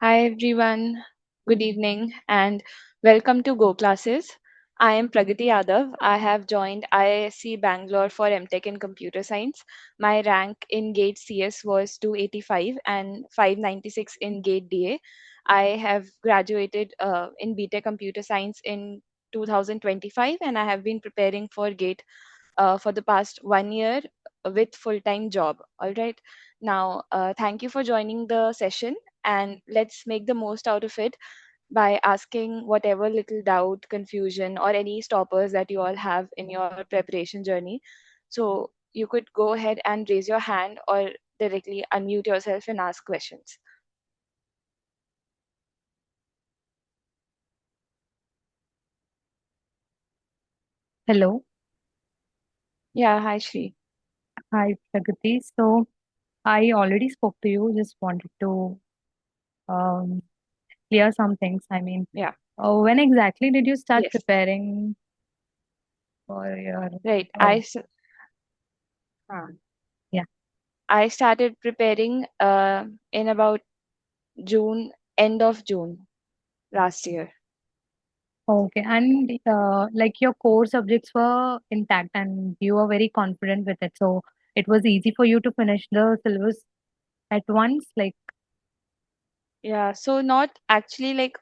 Hi everyone, good evening and welcome to Go Classes. I am Pragati Yadav. I have joined IISc Bangalore for MTech in Computer Science. My rank in GATE CS was 285 and 596 in GATE DA. I have graduated in BTech Computer Science in 2025 and I have been preparing for GATE for the past 1 year with full-time job. All right. Now, thank you for joining the session and let's make the most out of it by asking whatever little doubt, confusion, or any stoppers that you all have in your preparation journey. So you could go ahead and raise your hand or directly unmute yourself and ask questions. Hello. Yeah, hi Shri. Hi, Pragati. So I already spoke to you. Just wanted to um, clear some things. Yeah, When exactly did you start yes, preparing for your? right. Oh, Uh, yeah. I started preparing in about June, end of June last year. Okay. And like your core subjects were intact, and you were very confident with it. So it was easy for you to finish the syllabus at once. Like, Yeah, so not actually like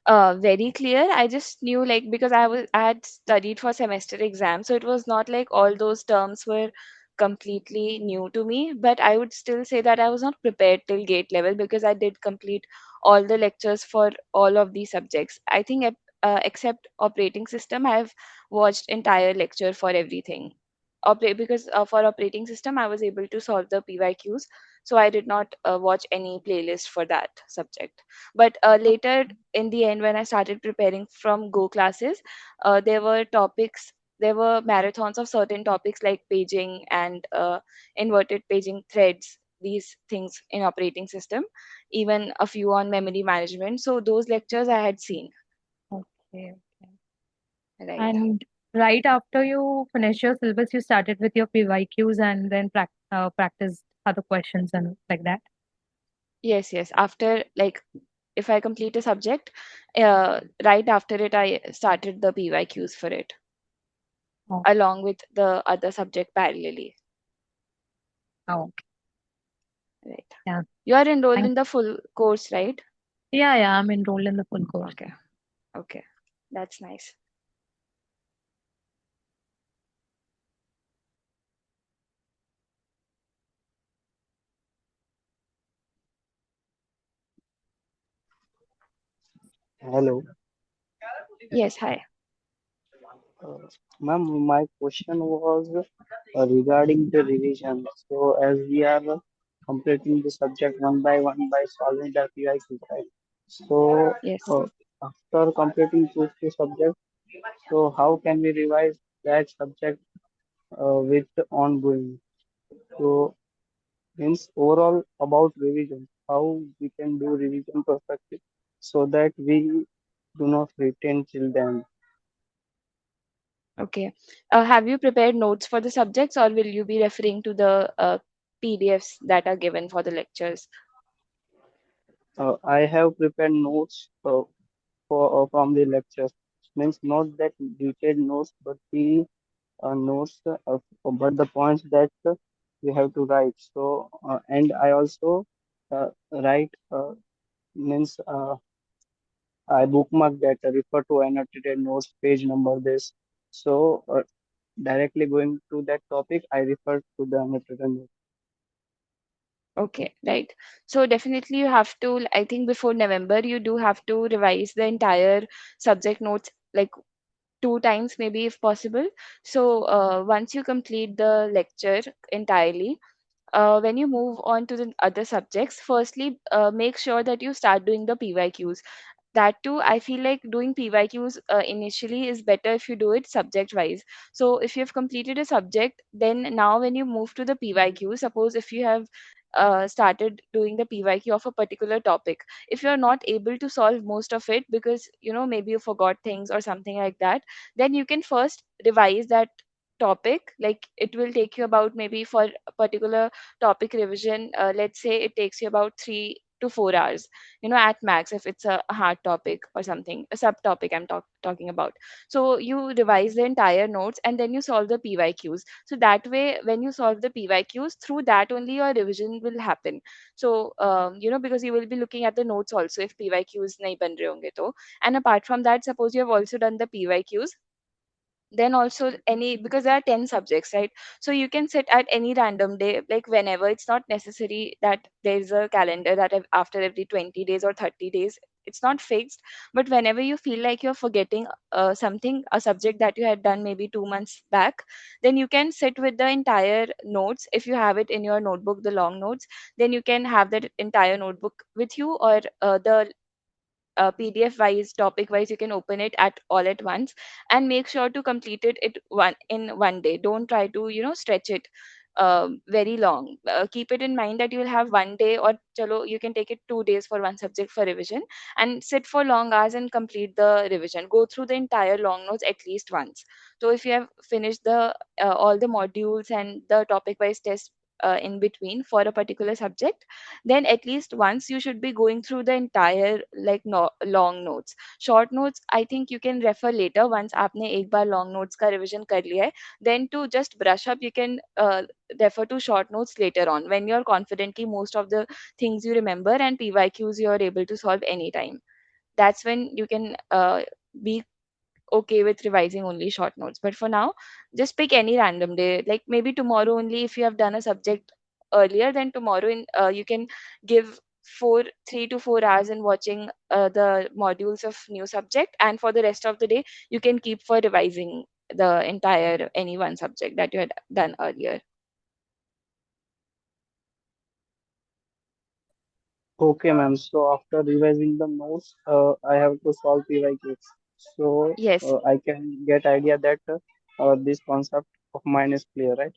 very clear. I just knew like because I had studied for semester exams, so it was not like all those terms were completely new to me, but I would still say that I was not prepared till gate level because I did complete all the lectures for all of these subjects. I think except operating system, I have watched entire lecture for everything. Because for operating system, I was able to solve the PYQs, so I did not watch any playlist for that subject. But later in the end, when I started preparing from Go classes, there were topics, there were marathons of certain topics like paging and inverted paging threads, these things in operating system, even a few on memory management. So those lectures I had seen. okay, okay. Right. And right after you finish your syllabus, you started with your PYQs and then practiced other questions and like that. Yes, yes. After like if I complete a subject, right after it I started the PYQs for it Oh, along with the other subject parallelly. oh, Right. yeah. You are enrolled Thank in the full course, right? Yeah, yeah, I'm enrolled in the full course. Okay. Okay. That's nice. Hello. Yes, hi. Uh, Ma'am, my question was regarding the revision. So, as we are completing the subject one by one by solving the PIQ, right? So, Yes. uh, after completing those two subjects, so how can we revise that subject with ongoing? So, means overall about revision, how we can do revision perfectly so that we do not retain till then. Okay. Have you prepared notes for the subjects or will you be referring to the PDFs that are given for the lectures? I have prepared notes for from the lectures. Means not that detailed notes, but the notes, but the points that we have to write. So, and I also write means I bookmark that refer to annotated notes, page number this. So, directly going to that topic, I refer to the annotated notes. Okay, right. So definitely you have to, I think before November, you do have to revise the entire subject notes like two times maybe if possible. So once you complete the lecture entirely, when you move on to the other subjects, firstly, make sure that you start doing the PYQs. That too, I feel like doing PYQs initially is better if you do it subject wise. So if you have completed a subject, then now when you move to the PYQ, suppose if you have started doing the PYQ of a particular topic, if you're not able to solve most of it because maybe you forgot things or something like that, then you can first revise that topic. Like it will take you about maybe for a particular topic revision, let's say it takes you about 3 to 4 hours, at max, if it's a hard topic or something, a subtopic I'm talking about. So you revise the entire notes and then you solve the PYQs. So that way, when you solve the PYQs, through that only your revision will happen. So, because you will be looking at the notes also if PYQs nahi ban rahe honge to. And apart from that, suppose you have also done the PYQs, then also any, because there are 10 subjects, right? So you can sit at any random day, like whenever. It's not necessary that there's a calendar that after every 20 days or 30 days, it's not fixed. But whenever you feel like you're forgetting something, a subject that you had done maybe 2 months back, then you can sit with the entire notes. If you have it in your notebook, the long notes, then you can have that entire notebook with you, or the PDF wise, topic wise, you can open it at all at once, and make sure to complete it one in one day. Don't try to stretch it very long. Keep it in mind that you will have one day, or chalo, you can take it 2 days for one subject for revision, and sit for long hours and complete the revision. Go through the entire long notes at least once. So if you have finished the all the modules and the topic wise test in between for a particular subject, then at least once you should be going through the entire, like, no, long notes. Short notes, I think you can refer later once आपने एक बार long notes का revision कर लिया है. Then to just brush up, you can refer to short notes later on when you're confidently most of the things you remember, and PYQs you're able to solve anytime. That's when you can be okay with revising only short notes. But for now, just pick any random day, like maybe tomorrow only. If you have done a subject earlier, then tomorrow you can give 3 to 4 hours in watching the modules of new subject, and for the rest of the day you can keep for revising the entire any one subject that you had done earlier. Okay, ma'am. So after revising the notes, I have to solve PYQs. So Yes. I can get idea that this concept of mine is clear, right?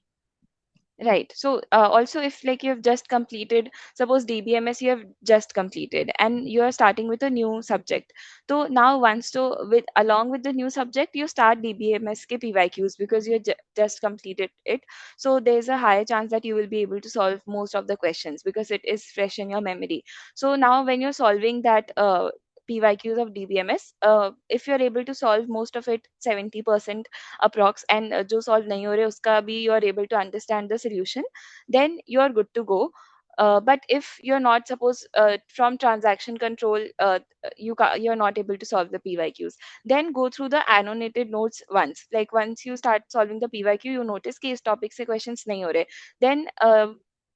Right. So also, if like you have just completed, suppose DBMS you have just completed, and you are starting with a new subject. So now once to with along with the new subject, you start DBMS ke PYQs because you just completed it. So there's a higher chance that you will be able to solve most of the questions because it is fresh in your memory. So now when you're solving that PYQs of DBMS, if you're able to solve most of it 70% approx, and जो solve नहीं हो रहे उसका भी you are able to understand the solution, then you are good to go. But if you're not, suppose from transaction control, you're not able to solve the PYQs, then go through the annotated notes once. Like once you start solving the PYQ, you notice कि इस topic से questions नहीं हो रहे, then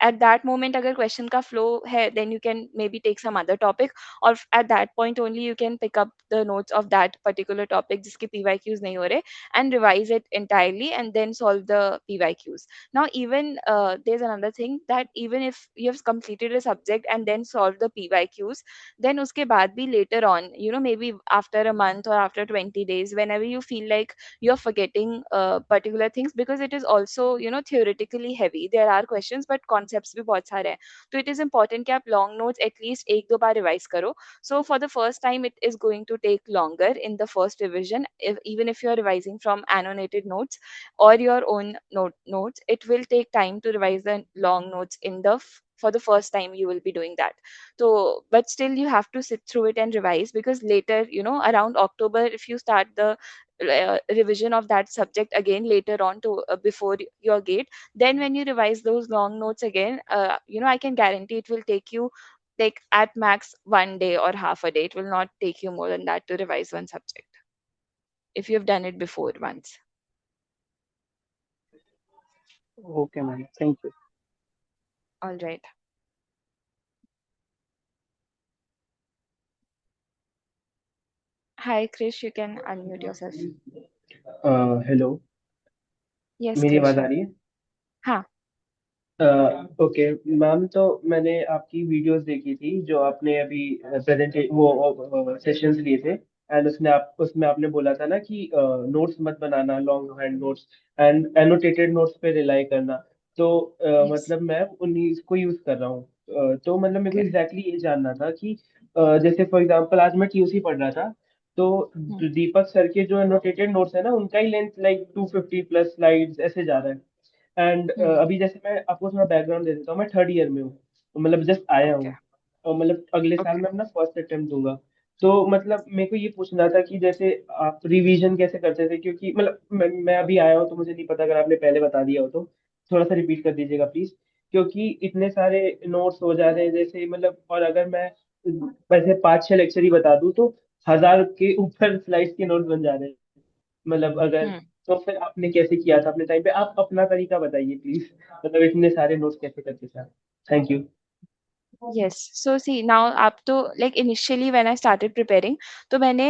at that moment अगर question का flow है, then you can maybe take some other topic, or at that point only you can pick up the notes of that particular topic जिसके PYQs नहीं हो रहे, and revise it entirely and then solve the PYQs. Now, even there's another thing that even if you have completed a subject and then solved the PYQs, then uske baad bhi later on, maybe after a month or after 20 days, whenever you feel like you're forgetting particular things, because it is also, theoretically heavy. There are questions, but concepts bhi bahut sare hain. So it is important कि आप long notes at least एक दो बार revise करो. So for the first time, it is going to take longer in the first revision. Even if you're revising from annotated notes or your own notes, it will take time to revise the long notes in the for the first time you will be doing that. So, but still you have to sit through it and revise, because later, around October, if you start the revision of that subject again later on to before your gate, then when you revise those long notes again, I can guarantee it will take you like at max one day or half a day. It will not take you more than that to revise one subject if you've done it before once. Okay, ma'am. Thank you. All right. Hi, Krish. You can unmute yourself. Hello. Yes, मेरी Krish. आवाज आ रही है? हाँ. Okay ma'am, तो मैंने आपकी videos देखी थी जो आपने अभी प्रेजेंट वो सेशंस लिए थे, एंड उसमें आपने बोला था ना कि नोट्स मत बनाना, long hand notes and annotated notes पे रिलाई करना। तो Yes. मतलब मैं उन्हीं को यूज कर रहा हूँ। तो मतलब मेरे को Okay. एग्जैक्टली ये जानना था कि जैसे फॉर एग्जांपल आज मैं TOC पढ़ रहा था, तो Hmm. दीपक सर के जो एनोटेटेड नोट्स है ना, उनका ही लेंथ लाइक 250 प्लस स्लाइड्स ऐसे जा रहा है। And Hmm. अभी जैसे मैं आपको थोड़ा बैकग्राउंड दे देता हूँ, मैं थर्ड ईयर में हूँ, तो मतलब जस्ट आया Okay. हूँ। मतलब अगले साल ओके। मैं अपना फर्स्ट अटेम्प्ट दूंगा। तो मतलब मेरे को ये पूछना था कि जैसे आप रिवीजन कैसे करते थे, क्योंकि मतलब मैं अभी आया हूँ तो मुझे नहीं पता, अगर आपने पहले बता दिया हो तो थोड़ा सा रिपीट कर दीजिएगा प्लीज। क्योंकि इतने सारे नोट्स हो जा रहे हैं जैसे, मतलब और अगर मैं वैसे 5-6 लेक्चर ही बता दूं तो 1000 के ऊपर स्लाइड्स के नोट्स बन जा रहे हैं। मतलब अगर, हम्म। तो फिर आपने कैसे किया था अपने टाइम पे? आप अपना तरीका बताइए प्लीज, मतलब इतने सारे नोट्स कैसे करते थे? Thank you. Yes. So see now आप तो like initially when I started preparing तो मैंने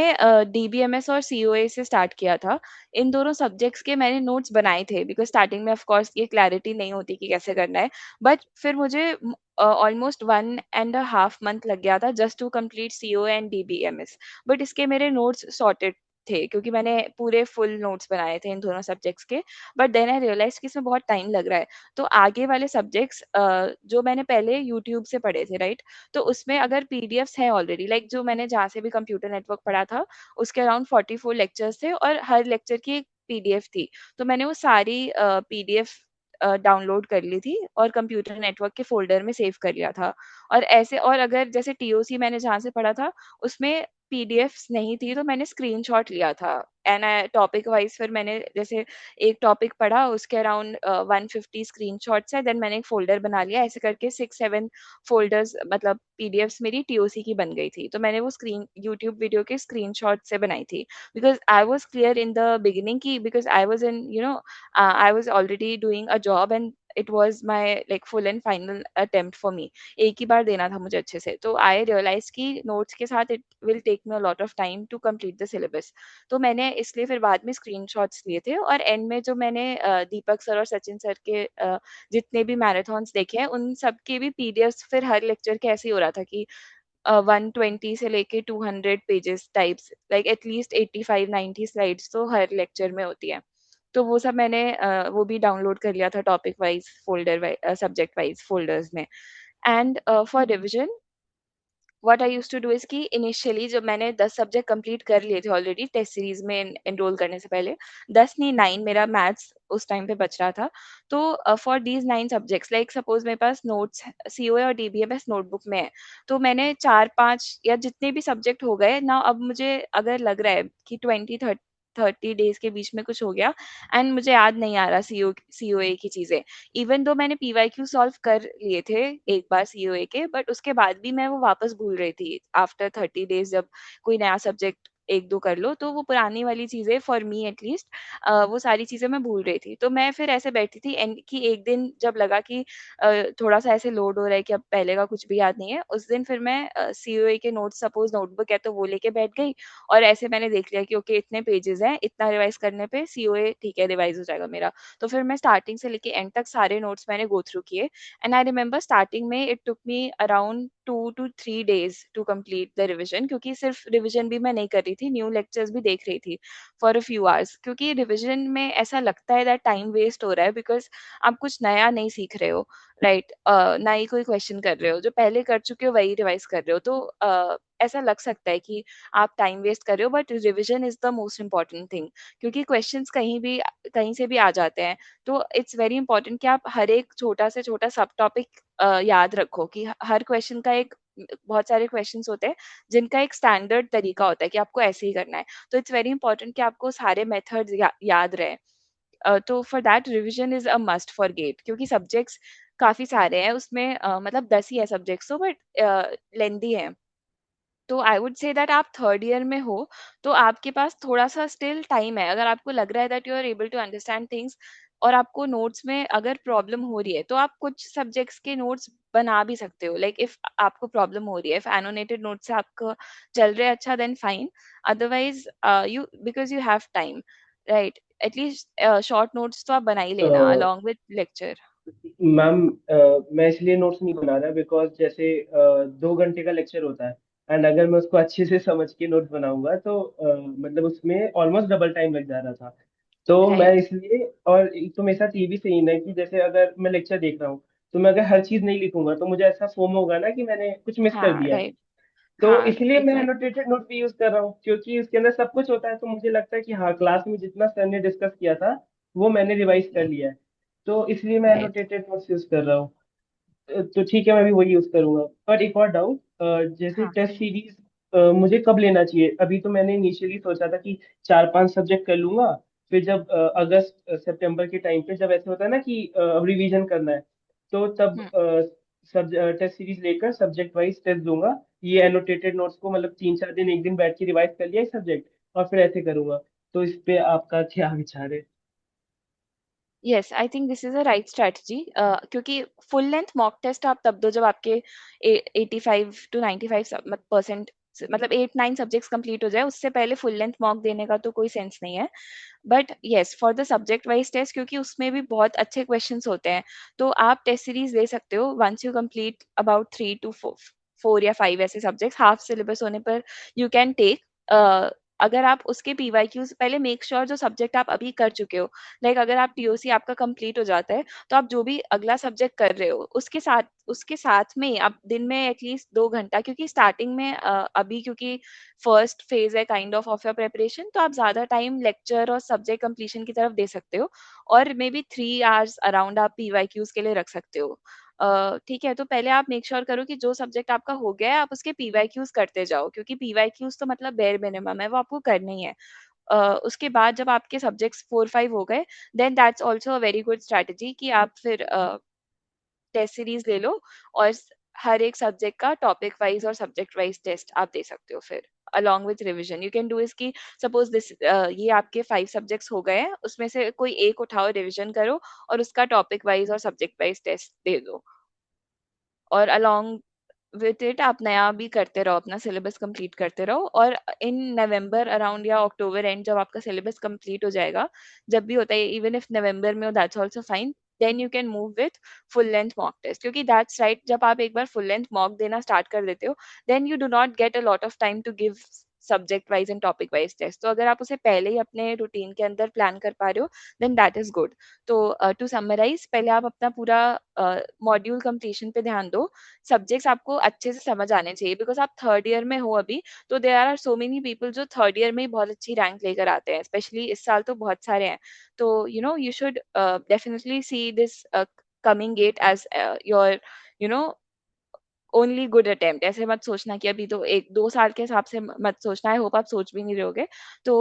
DBMS और COA से स्टार्ट किया था। इन दोनों सब्जेक्ट्स के मैंने नोट्स बनाए थे बिकॉज स्टार्टिंग में ऑफ कोर्स ये क्लैरिटी नहीं होती कि कैसे करना है। बट फिर मुझे ऑलमोस्ट 1.5 मंथ लग गया था just to complete COA and DBMS। But इसके मेरे नोट्स सॉर्टेड थे क्योंकि मैंने पूरे फुल नोट्स बनाए थे इन दोनों सब्जेक्ट्स के। बट देन आई रियलाइज कि इसमें बहुत टाइम लग रहा है। तो आगे वाले सब्जेक्ट्स जो मैंने पहले यूट्यूब से पढ़े थे राइट, तो उसमें अगर पीडीएफ्स हैं ऑलरेडी लाइक जो मैंने जहाँ से भी कंप्यूटर नेटवर्क पढ़ा था उसके अराउंड 44 लेक्चर्स थे और हर लेक्चर की एक पीडीएफ थी। तो मैंने वो सारी पीडीएफ डाउनलोड कर ली थी और कंप्यूटर नेटवर्क के फोल्डर में सेव कर लिया था। और ऐसे और अगर जैसे टीओसी मैंने जहाँ से पढ़ा था उसमें पीडीएफ्स नहीं थी तो मैंने स्क्रीनशॉट लिया था। एंड टॉपिक वाइज फिर मैंने जैसे एक टॉपिक पढ़ा उसके अराउंड 150 स्क्रीनशॉट्स है देन मैंने एक फोल्डर बना लिया ऐसे करके 6-7 फोल्डर्स मतलब पीडीएफ्स मेरी टीओसी की बन गई थी। तो मैंने वो स्क्रीन यूट्यूब वीडियो के स्क्रीनशॉट से बनाई थी because I was clear in the beginning की because I was in I was already doing a job and it was my like full and final attempt for me. एक ही बार देना था मुझे अच्छे से। तो आई रियलाइज कि नोट्स के साथ it will take me a lot of time to complete the syllabus. तो मैंने इसलिए फिर बाद में स्क्रीनशॉट्स लिए थे और एंड में जो मैंने दीपक सर और सचिन सर के जितने भी मैराथन्स देखे हैं उन सब के भी पीडीएफ्स फिर हर लेक्चर के ऐसे ही हो रहा था कि 120 से लेके 200 pages types like at least 85-90 slides तो हर लेक्चर में होती है। तो वो सब मैंने वो भी डाउनलोड कर लिया था topic wise folder wise subject wise folders में। And for revision what I used to do is कि इनिशियली जब मैंने 10 सब्जेक्ट कंप्लीट कर लिए थे ऑलरेडी टेस्ट सीरीज में एनरोल करने से पहले, 10 नहीं 9 मेरा मैथ्स उस टाइम पे बच रहा था। तो for these 9 subjects like suppose मेरे पास नोट्स सीओए और डीबीएमएस नोटबुक में है, तो मैंने 4-5 या जितने भी सब्जेक्ट हो गए ना अब मुझे अगर लग रहा है कि 20-30 डेज़ के बीच में कुछ हो गया एंड मुझे याद नहीं आ रहा सीओए की चीज़ें। इवन दो मैंने पीवाईक्यू सॉल्व कर लिए थे एक बार सीओए के बट उसके बाद भी मैं वो वापस भूल रही थी आफ्टर 30 डेज जब कोई नया सब्जेक्ट एक दो कर लो तो वो पुरानी वाली चीजें फॉर मी एटलीस्ट वो सारी चीजें मैं भूल रही थी। तो मैं फिर ऐसे बैठी थी एंड कि एक दिन जब लगा कि थोड़ा सा ऐसे लोड हो रहा है कि अब पहले का कुछ भी याद नहीं है उस दिन फिर मैं सीओए के नोट सपोज नोटबुक है तो वो लेके बैठ गई और ऐसे मैंने देख लिया कि ओके इतने पेजेस हैं इतना रिवाइज करने पे सीओए ठीक है रिवाइज हो जाएगा मेरा। तो फिर मैं स्टार्टिंग से लेके एंड तक सारे नोट्स मैंने गो थ्रू किए एंड आई रिमेंबर स्टार्टिंग में it took me around 2 to 3 days to complete the revision क्योंकि सिर्फ रिविजन भी मैं नहीं कर रही थी न्यू लेक्चर्स भी देख रही थी फॉर अ फ्यू आवर्स क्योंकि रिविजन में ऐसा लगता है दैट टाइम वेस्ट हो रहा है बिकॉज आप कुछ नया नहीं सीख रहे हो राइट। ना ही कोई क्वेश्चन कर रहे हो जो पहले कर चुके हो वही रिवाइज कर रहे हो। तो ऐसा लग सकता है कि आप टाइम वेस्ट कर रहे हो but revision is the most important thing क्योंकि क्वेश्चंस कहीं से भी आ जाते हैं। तो इट्स वेरी इंपॉर्टेंट कि आप हर एक छोटा से छोटा सब टॉपिक याद रखो कि हर क्वेश्चन का एक बहुत सारे क्वेश्चंस होते हैं जिनका एक स्टैंडर्ड तरीका होता है कि आपको ऐसे ही करना है। तो इट्स वेरी इंपॉर्टेंट कि आपको सारे मेथड्स याद रहे। तो for that revision is a must for GATE क्योंकि सब्जेक्ट्स काफी सारे हैं उसमें मतलब 10 ही है सब्जेक्ट्स तो बट लेंदी है। तो आई वुड से दैट आप थर्ड ईयर में हो तो आपके पास थोड़ा-सा स्टिल टाइम है। अगर आपको लग रहा है that you are able to understand things और आपको नोट्स में अगर प्रॉब्लम हो रही है, तो आप कुछ सब्जेक्ट्स के नोट्स बना भी सकते हो। लाइक इफ आपको प्रॉब्लम हो रही है, इफ एनोटेटेड नोट्स से आपका चल रहा है अच्छा then fine. Otherwise you because you have time, right? At least short notes तो आप बना ही लेना अलोंग विथ लेक्चर। मैम, मैं इसलिए नोट्स नहीं बना रहा बिकॉज जैसे 2 घंटे का लेक्चर होता है, एंड अगर मैं उसको अच्छे से समझ के नोट्स बनाऊंगा तो मतलब उसमें ऑलमोस्ट डबल टाइम लग जा रहा था। तो मैं राइट, इसलिए, और एक तो मेरे साथ ये भी सीन है कि जैसे अगर मैं लेक्चर देख रहा हूँ तो मैं अगर हर चीज नहीं लिखूंगा तो मुझे ऐसा फोमो होगा ना कि मैंने कुछ मिस कर हाँ, दिया है। राइट, तो हाँ, इसलिए मैं एग्ज़ैक्टली, एनोटेटेड नोट भी यूज कर रहा हूँ, क्योंकि उसके अंदर सब कुछ होता है तो मुझे लगता है कि हाँ, क्लास में जितना सर ने डिस्कस किया था वो मैंने रिवाइज कर लिया है। तो इसलिए मैं राइट। एनोटेटेड नोट्स यूज कर रहा हूँ। तो ठीक है, मैं भी वही यूज करूंगा। पर एक और डाउट, जैसे हाँ। टेस्ट सीरीज मुझे कब लेना चाहिए? अभी तो मैंने इनिशियली सोचा था कि 4-5 सब्जेक्ट कर लूंगा, फिर जब अगस्त सितंबर के टाइम पे जब ऐसे होता है ना कि अब रिवीजन करना है, तो तब हम्म। सब टेस्ट सीरीज लेकर सब्जेक्ट वाइज टेस्ट दूंगा। ये एनोटेटेड नोट्स को मतलब 3-4 दिन एक दिन बैठ के रिवाइज कर लिया एक सब्जेक्ट, और फिर ऐसे करूंगा। तो इस पे आपका क्या विचार है? Yes, I think this is a right strategy, क्योंकि फुल लेंथ मॉक टेस्ट आप तब दो जब आपके 85 to 95% मतलब 8-9 सब्जेक्ट्स कंप्लीट हो जाए। उससे पहले फुल लेंथ मॉक देने का तो कोई सेंस नहीं है। But yes, for the subject wise test, क्योंकि उसमें भी बहुत अच्छे क्वेश्चंस होते हैं, तो आप टेस्ट सीरीज ले सकते हो once you complete about 3 to 4 या 5 ऐसे सब्जेक्ट्स हाफ सिलेबस होने पर यू कैन टेक। अगर आप उसके पीवाईक्यूज पहले मेक श्योर जो सब्जेक्ट आप अभी कर चुके हो, लाइक अगर आप टीओसी आपका कंप्लीट हो जाता है, तो आप जो भी अगला सब्जेक्ट कर रहे हो उसके साथ में आप दिन में एटलीस्ट 2 घंटा, क्योंकि स्टार्टिंग में अभी क्योंकि फर्स्ट फेज है काइंड ऑफ योर प्रेपरेशन, तो आप ज्यादा टाइम लेक्चर और सब्जेक्ट कंप्लीशन की तरफ दे सकते हो। और मे बी 3 आवर्स अराउंड आप पीवाईक्यूज के लिए रख सकते हो। ठीक है, तो पहले आप मेक श्योर करो कि जो सब्जेक्ट आपका हो गया है आप उसके पीवाईक्यूज करते जाओ, क्योंकि पीवाईक्यूज तो मतलब बेयर मिनिमम है, वो आपको करना ही है। उसके बाद जब आपके सब्जेक्ट्स 4-5 हो गए, then that's also a very good strategy कि आप फिर टेस्ट सीरीज ले लो, और हर एक सब्जेक्ट का टॉपिक वाइज और सब्जेक्ट वाइज टेस्ट आप दे सकते हो फिर along with revision. You can do इस की सपोज दिस ये आपके 5 सब्जेक्ट्स हो गए हैं, उसमें से कोई एक उठाओ, रिवीजन करो, और उसका टॉपिक वाइज और सब्जेक्ट वाइज टेस्ट दे दो। और along विथ इट आप नया भी करते रहो, अपना सिलेबस कंप्लीट करते रहो। और इन नवंबर अराउंड या अक्टूबर एंड जब आपका सिलेबस कंप्लीट हो जाएगा, जब भी होता है, इवन इफ नवंबर में हो that's also fine, then you can move with full length mock test, क्योंकि दैट्स राइट, जब आप एक बार फुल लेंथ मॉक देना स्टार्ट कर देते हो, then you do not get a lot of time to give subject wise and topic wise test. तो अगर आप उसे पहले ही अपने रूटीन के अंदर प्लान कर पा रहे हो, देन दैट इज गुड। तो टू समराइज, पहले आप अपना पूरा मॉड्यूल कंप्लीशन पे ध्यान दो। सब्जेक्ट्स आपको अच्छे से समझ आने चाहिए, बिकॉज आप थर्ड ईयर में हो अभी, तो there are so many people जो थर्ड ईयर में ही बहुत अच्छी रैंक लेकर आते हैं, स्पेशली इस साल तो बहुत सारे हैं। तो you should definitely see this coming GATE as your you know only good attempt. ऐसे मत सोचना कि अभी तो 1-2 साल के हिसाब से मत सोचना, आई होप आप सोच भी नहीं रहे होगे। तो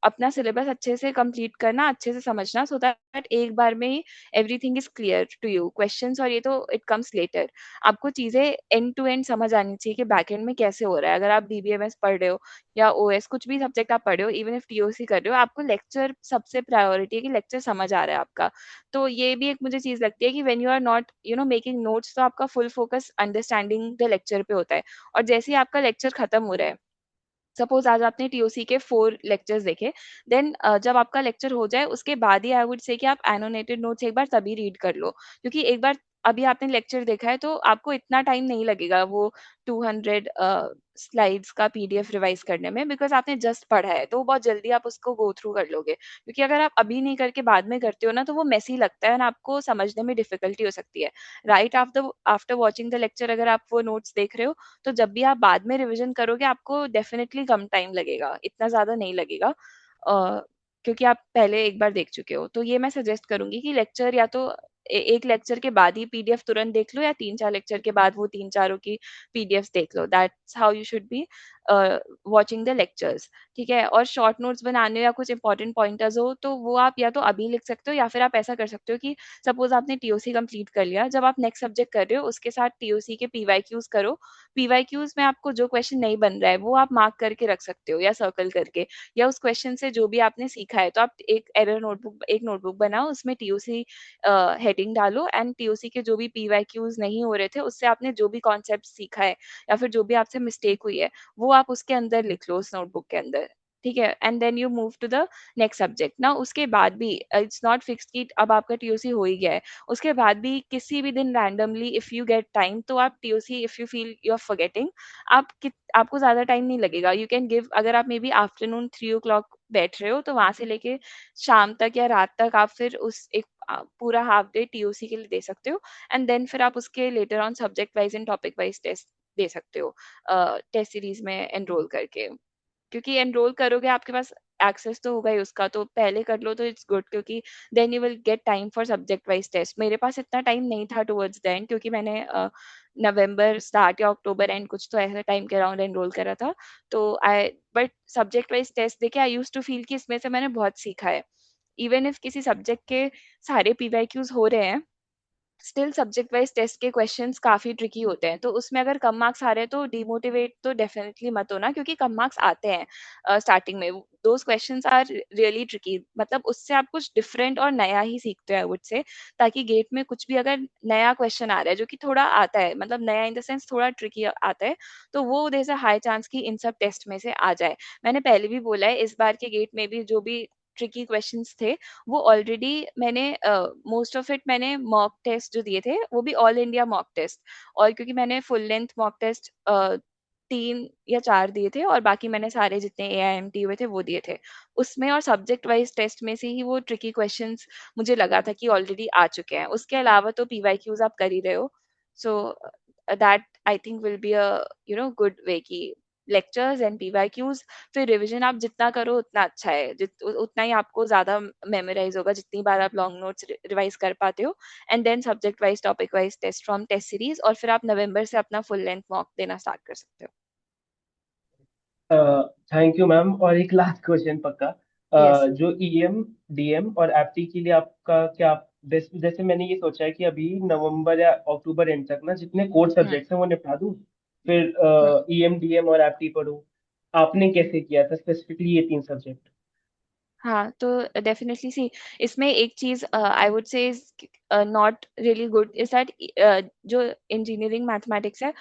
अपना सिलेबस अच्छे से कंप्लीट करना, अच्छे से समझना, सो दैट एक बार में ही everything is clear to you. Questions और ये तो इट कम्स लेटर। आपको चीजें एंड टू एंड समझ आनी चाहिए कि बैकएंड में कैसे हो रहा है। अगर आप बीबीएमएस पढ़ रहे हो या ओएस, कुछ भी सब्जेक्ट आप पढ़ रहे हो, इवन इफ टीओसी कर रहे हो, आपको लेक्चर सबसे प्रायोरिटी है कि लेक्चर समझ आ रहा है आपका। तो ये भी एक मुझे चीज लगती है कि when you are not making notes, तो आपका full focus understanding the lecture पे होता है। और जैसे ही आपका लेक्चर खत्म हो रहा है, सपोज आज आपने टीओसी के 4 लेक्चर्स देखे, देन जब आपका लेक्चर हो जाए उसके बाद ही आई वुड से कि आप एनोटेटेड नोट्स एक बार तभी रीड कर लो, क्योंकि एक बार अभी आपने लेक्चर देखा है तो आपको इतना टाइम नहीं लगेगा वो 200 स्लाइड्स का पीडीएफ रिवाइज करने में, बिकॉज आपने जस्ट पढ़ा है, तो बहुत जल्दी आप उसको गो थ्रू कर लोगे। क्योंकि अगर आप अभी नहीं करके बाद में करते हो ना, तो वो मेसी लगता है और आपको समझने में डिफिकल्टी हो सकती है। Right after after watching the lecture अगर आप वो नोट्स देख रहे हो, तो जब भी आप बाद में रिवीजन करोगे आपको डेफिनेटली कम टाइम लगेगा, इतना ज़्यादा नहीं लगेगा। क्योंकि आप पहले एक बार देख चुके हो। तो ये मैं सजेस्ट करूँगी कि लेक्चर या तो एक लेक्चर के बाद ही पीडीएफ तुरंत देख लो, या 3-4 लेक्चर के बाद वो 3 चारों की पीडीएफ देख लो। That's how you should be watching the lectures. ठीक है? और शॉर्ट नोट्स बनाने हो या कुछ इंपॉर्टेंट पॉइंटर्स हो, तो वो आप या तो अभी लिख सकते हो, या फिर आप ऐसा कर सकते हो कि सपोज आपने टीओसी कंप्लीट कर लिया, जब आप नेक्स्ट सब्जेक्ट कर रहे हो उसके साथ टीओसी के पीवाईक्यूज करो। पीवाईक्यूज में आपको जो क्वेश्चन नहीं बन रहा है वो आप मार्क करके रख सकते हो, या सर्कल करके, या उस क्वेश्चन से जो भी आपने सीखा है, तो आप एक नोटबुक बनाओ, उसमें टीओसी हेडिंग डालो, एंड टीओसी के जो भी पीवाईक्यूज नहीं हो रहे थे, उससे आपने जो भी कॉन्सेप्ट सीखा है या फिर जो भी आपसे मिस्टेक हुई है, वो आप उसके अंदर लिख लो, उस नोटबुक के अंदर। ठीक है? And then you move to the next subject ना। उसके बाद भी इट्स नॉट फिक्स्ड कि अब आपका टीओसी हो ही गया है, उसके बाद भी किसी भी दिन randomly if you get time, तो आप TOC, if you feel you are forgetting, आपको ज्यादा टाइम नहीं लगेगा, यू कैन गिव, अगर आप मे बी आफ्टरनून 3 o'clock बैठ रहे हो, तो वहां से लेके शाम तक या रात तक आप फिर उस एक पूरा हाफ डे टीओसी के लिए दे सकते हो। एंड देन फिर आप उसके later on subject wise and topic wise test दे सकते हो टेस्ट सीरीज में एनरोल करके। क्योंकि एनरोल करोगे आपके पास एक्सेस तो होगा ही उसका, तो पहले कर लो तो इट्स गुड, क्योंकि then you will get time for subject wise test. मेरे पास इतना टाइम नहीं था टुवर्ड्स द एंड, क्योंकि मैंने नवंबर स्टार्ट या अक्टूबर एंड कुछ तो ऐसे टाइम के अराउंड एनरोल करा था। तो आई बट सब्जेक्ट वाइज टेस्ट देके आई यूज्ड टू फील कि इसमें से मैंने बहुत सीखा है। इवन इफ किसी सब्जेक्ट के सारे पीवाईक्यूज हो रहे हैं, स्टिल सब्जेक्ट वाइज टेस्ट के क्वेश्चंस काफी ट्रिकी होते हैं। तो उसमें अगर कम मार्क्स आ रहे हैं तो डिमोटिवेट तो डेफिनेटली मत होना, क्योंकि कम मार्क्स आते हैं स्टार्टिंग में। Those questions are really tricky, मतलब उससे आप कुछ डिफरेंट और नया ही सीखते हो आई वुड से। ताकि गेट में कुछ भी अगर नया क्वेश्चन आ रहा है जो कि थोड़ा आता है, मतलब नया इन द सेंस थोड़ा ट्रिकी आता है, तो वो there is a high chance कि इन सब टेस्ट में से आ जाए। मैंने पहले भी बोला है, इस बार के गेट में भी जो भी ट्रिकी क्वेश्चंस थे, वो ऑलरेडी मैंने मोस्ट ऑफ इट मैंने मॉक टेस्ट जो दिए थे वो भी ऑल इंडिया मॉक टेस्ट, और क्योंकि मैंने फुल लेंथ मॉक टेस्ट 3 या 4 दिए थे, और बाकी मैंने सारे जितने AIMT हुए थे वो दिए थे उसमें। और सब्जेक्ट वाइज टेस्ट में से ही वो ट्रिकी क्वेश्चंस मुझे लगा था कि ऑलरेडी आ चुके हैं। उसके अलावा तो PYQs आप कर ही रहे हो, so that I think will be a good way की लेक्चर्स एंड PYQs। फिर रिवीजन आप जितना करो उतना अच्छा है, उतना ही आपको ज्यादा मेमोराइज होगा जितनी बार आप लॉन्ग नोट्स रिवाइज कर पाते हो। And then subject wise topic wise test from test series, और फिर आप नवंबर से अपना फुल लेंथ मॉक देना स्टार्ट कर सकते हो। Thank you ma'am. और एक लास्ट क्वेश्चन पक्का। यस। जो EM DM और एप्टी के लिए आपका क्या, जैसे मैंने ये सोचा है कि अभी नवंबर या अक्टूबर एंड तक ना जितने कोर हम्म। सब्जेक्ट्स हैं वो निपटा दूं, फिर हम्म। EM DM और एप्टी पढूं। आपने कैसे किया था स्पेसिफिकली ये 3 सब्जेक्ट? हाँ, तो डेफिनेटली सी, इसमें एक चीज आई वुड से not really good is that जो इंजीनियरिंग मैथमेटिक्स है,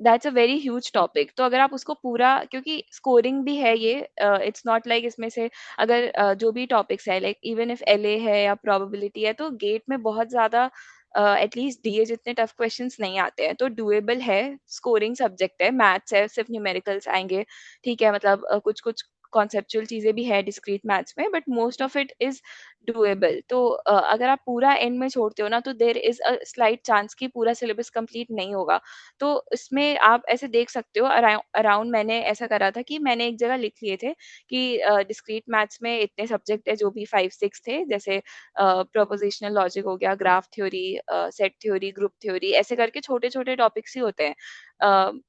that's a very huge topic. तो अगर आप उसको पूरा, क्योंकि स्कोरिंग भी है ये, इट्स नॉट लाइक इसमें से अगर जो भी टॉपिक्स है, लाइक इवन इफ LA है या प्रोबेबिलिटी है, तो गेट में बहुत ज्यादा एटलीस्ट DA जितने टफ क्वेश्चंस नहीं आते हैं, तो डुएबल है। स्कोरिंग सब्जेक्ट है, मैथ्स है, सिर्फ न्यूमेरिकल्स आएंगे, ठीक है, मतलब कुछ कुछ कॉन्सेप्चुअल चीजें भी है डिस्क्रीट मैथ्स में, but most of it is doable. तो अगर आप पूरा एंड में छोड़ते हो ना, तो there is a slight chance कि पूरा सिलेबस कंप्लीट नहीं होगा। तो इसमें आप ऐसे देख सकते हो, अराउंड मैंने ऐसा करा था कि मैंने एक जगह लिख लिए थे कि डिस्क्रीट मैथ्स में इतने सब्जेक्ट है जो भी 5-6 थे, जैसे प्रोपोजिशनल लॉजिक हो गया, graph theory, set theory, group theory, ऐसे करके छोटे छोटे टॉपिक्स ही होते हैं।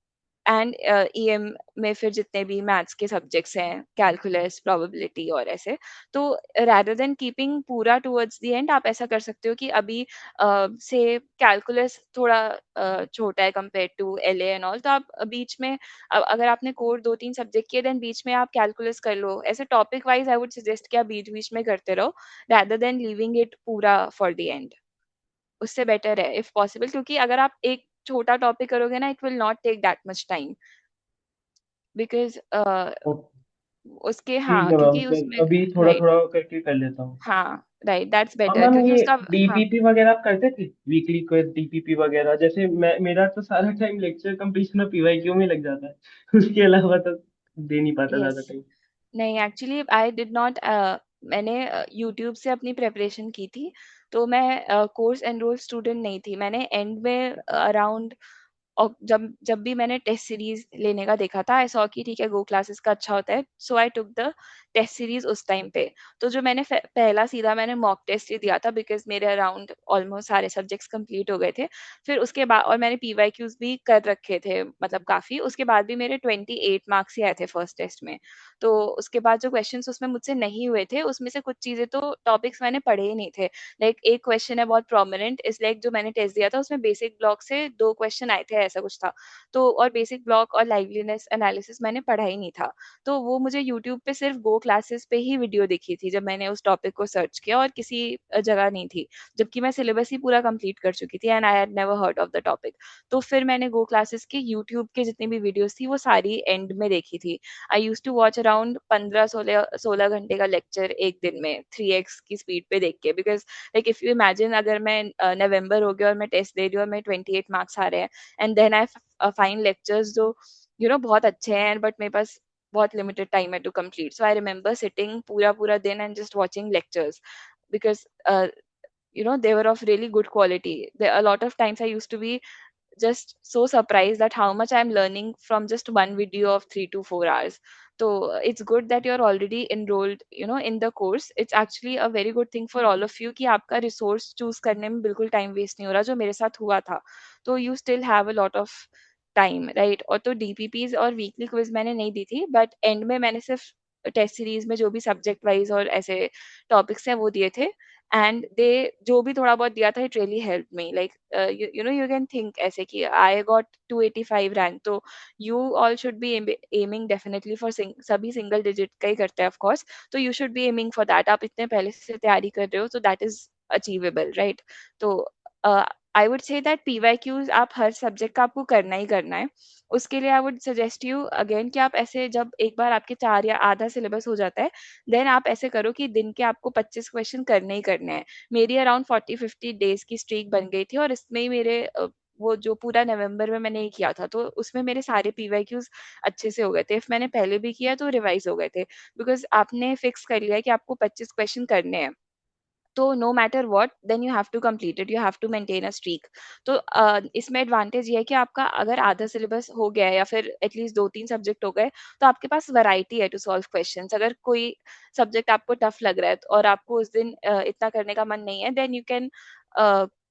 एंड EM में फिर जितने भी मैथ्स के सब्जेक्ट्स हैं, कैलकुलस, प्रोबेबिलिटी और ऐसे। तो रैदर देन कीपिंग पूरा टुवर्ड्स द एंड, आप ऐसा कर सकते हो कि अभी से कैलकुलस थोड़ा छोटा है compare to LA and all, तो आप बीच में अगर आपने कोर 2-3 सब्जेक्ट किए, देन बीच में आप कैलकुलस कर लो। ऐसे topic wise I would suggest कि आप बीच बीच में करते रहो, रैदर देन लीविंग इट पूरा फॉर द एंड। उससे बेटर है इफ पॉसिबल, क्योंकि अगर आप एक छोटा टॉपिक करोगे ना, it will not take that much time, because उसके, ठीक हाँ, है मैम, क्योंकि फिर उसमें, अभी थोड़ा राइट, थोड़ा करके कर लेता हूँ। हाँ, राइट, दैट्स और बेटर, मैम क्योंकि ये उसका, हाँ। DPP वगैरह आप करते थे, वीकली क्विज DPP वगैरह? जैसे मेरा तो सारा टाइम लेक्चर कंप्लीशन और PYQ में लग जाता है उसके अलावा तो दे नहीं पाता यस। ज्यादा टाइम। नहीं, एक्चुअली आई डिड नॉट, मैंने यूट्यूब से अपनी प्रिपरेशन की थी। तो मैं कोर्स एनरोल स्टूडेंट नहीं थी। मैंने एंड में अराउंड, और जब जब भी मैंने टेस्ट सीरीज लेने का देखा था, आई सॉ कि ठीक है, गो क्लासेस का अच्छा होता है, सो आई टुक द टेस्ट सीरीज उस टाइम पे। तो जो मैंने पहला सीधा मैंने मॉक टेस्ट ही दिया था, बिकॉज मेरे अराउंड ऑलमोस्ट सारे सब्जेक्ट्स कंप्लीट हो गए थे। फिर उसके बाद, और मैंने PYQs भी कर रखे थे, मतलब काफी, उसके बाद भी मेरे 28 मार्क्स ही आए थे फर्स्ट टेस्ट में। तो उसके बाद जो क्वेश्चंस उसमें मुझसे नहीं हुए थे, उसमें से कुछ चीजें तो टॉपिक्स मैंने पढ़े ही नहीं थे। लाइक एक क्वेश्चन है बहुत प्रोमिनेंट, इस लाइक जो मैंने टेस्ट दिया था उसमें बेसिक ब्लॉक से 2 क्वेश्चन आए थे, ऐसा कुछ था। तो और बेसिक ब्लॉक और लाइवलीनेस एनालिसिस मैंने पढ़ा ही नहीं था। तो वो मुझे यूट्यूब पे सिर्फ गो क्लासेस पे ही वीडियो दिखी थी जब मैंने उस टॉपिक को सर्च किया, और किसी जगह नहीं थी, जबकि मैं सिलेबस ही पूरा कंप्लीट कर चुकी थी and I had never heard of the topic. तो फिर मैंने गो क्लासेस के यूट्यूब के जितनी भी वीडियोस थी वो सारी एंड में देखी थी। आई यूज टू वॉच अराउंड 15-16 घंटे का लेक्चर एक दिन में 3x की स्पीड पे देख के, because like if you imagine, अगर मैं नवंबर हो गया और मैं टेस्ट दे रही हूँ और मैं 28 मार्क्स आ रहे हैं, and then I find lectures जो बहुत अच्छे हैं, बट मेरे पास बहुत लिमिटेड टाइम है to complete, so I remember sitting पूरा पूरा दिन and just watching lectures, because they were of really good quality. There a lot of times I used to be just so surprised that how much I'm learning from just one video of 3 to 4 hours. So it's good that you're already enrolled, in the course. It's actually a very good thing for all of you कि आपका resource choose करने में बिल्कुल time waste नहीं हो रहा, जो मेरे साथ हुआ था. तो you still have a lot of time, right? और तो डीपीपीज और वीकली क्विज मैंने नहीं दी थी, बट एंड में मैंने सिर्फ टेस्ट सीरीज में जो भी सब्जेक्ट वाइज और ऐसे टॉपिक्स हैं वो दिए थे. एंड दे जो भी थोड़ा बहुत दिया था, it really help me, like you can think ऐसे कि आई गॉट 285 रैंक, तो you all should be aiming definitely for सभी सिंगल डिजिट का ही करते हैं ऑफ कोर्स. तो you should B aiming for that. आप इतने पहले से तैयारी कर रहे हो, तो दैट इज अचीवेबल, राइट? तो I would say that PYQs आप हर सब्जेक्ट का आपको करना ही करना है. उसके लिए I would suggest you again कि आप ऐसे जब एक बार आपके 4 या आधा सिलेबस हो जाता है, देन आप ऐसे करो कि दिन के आपको 25 क्वेश्चन करने ही करने हैं. मेरी अराउंड 40-50 डेज की स्ट्रीक बन गई थी, और इसमें ही मेरे वो जो पूरा नवंबर में मैंने ये किया था, तो उसमें मेरे सारे पीवाईक्यूज अच्छे से हो गए थे. इफ मैंने पहले भी किया तो रिवाइज हो गए थे, बिकॉज आपने फिक्स कर लिया है कि आपको 25 क्वेश्चन करने हैं. तो no matter what, then you have to complete it, you have to maintain a streak. तो इसमें एडवांटेज ये है कि आपका अगर आधा सिलेबस हो गया है या फिर एटलीस्ट 2-3 सब्जेक्ट हो गए, तो आपके पास वैरायटी है टू सॉल्व क्वेश्चंस. अगर कोई सब्जेक्ट आपको टफ लग रहा है और आपको उस दिन इतना करने का मन नहीं है, then you can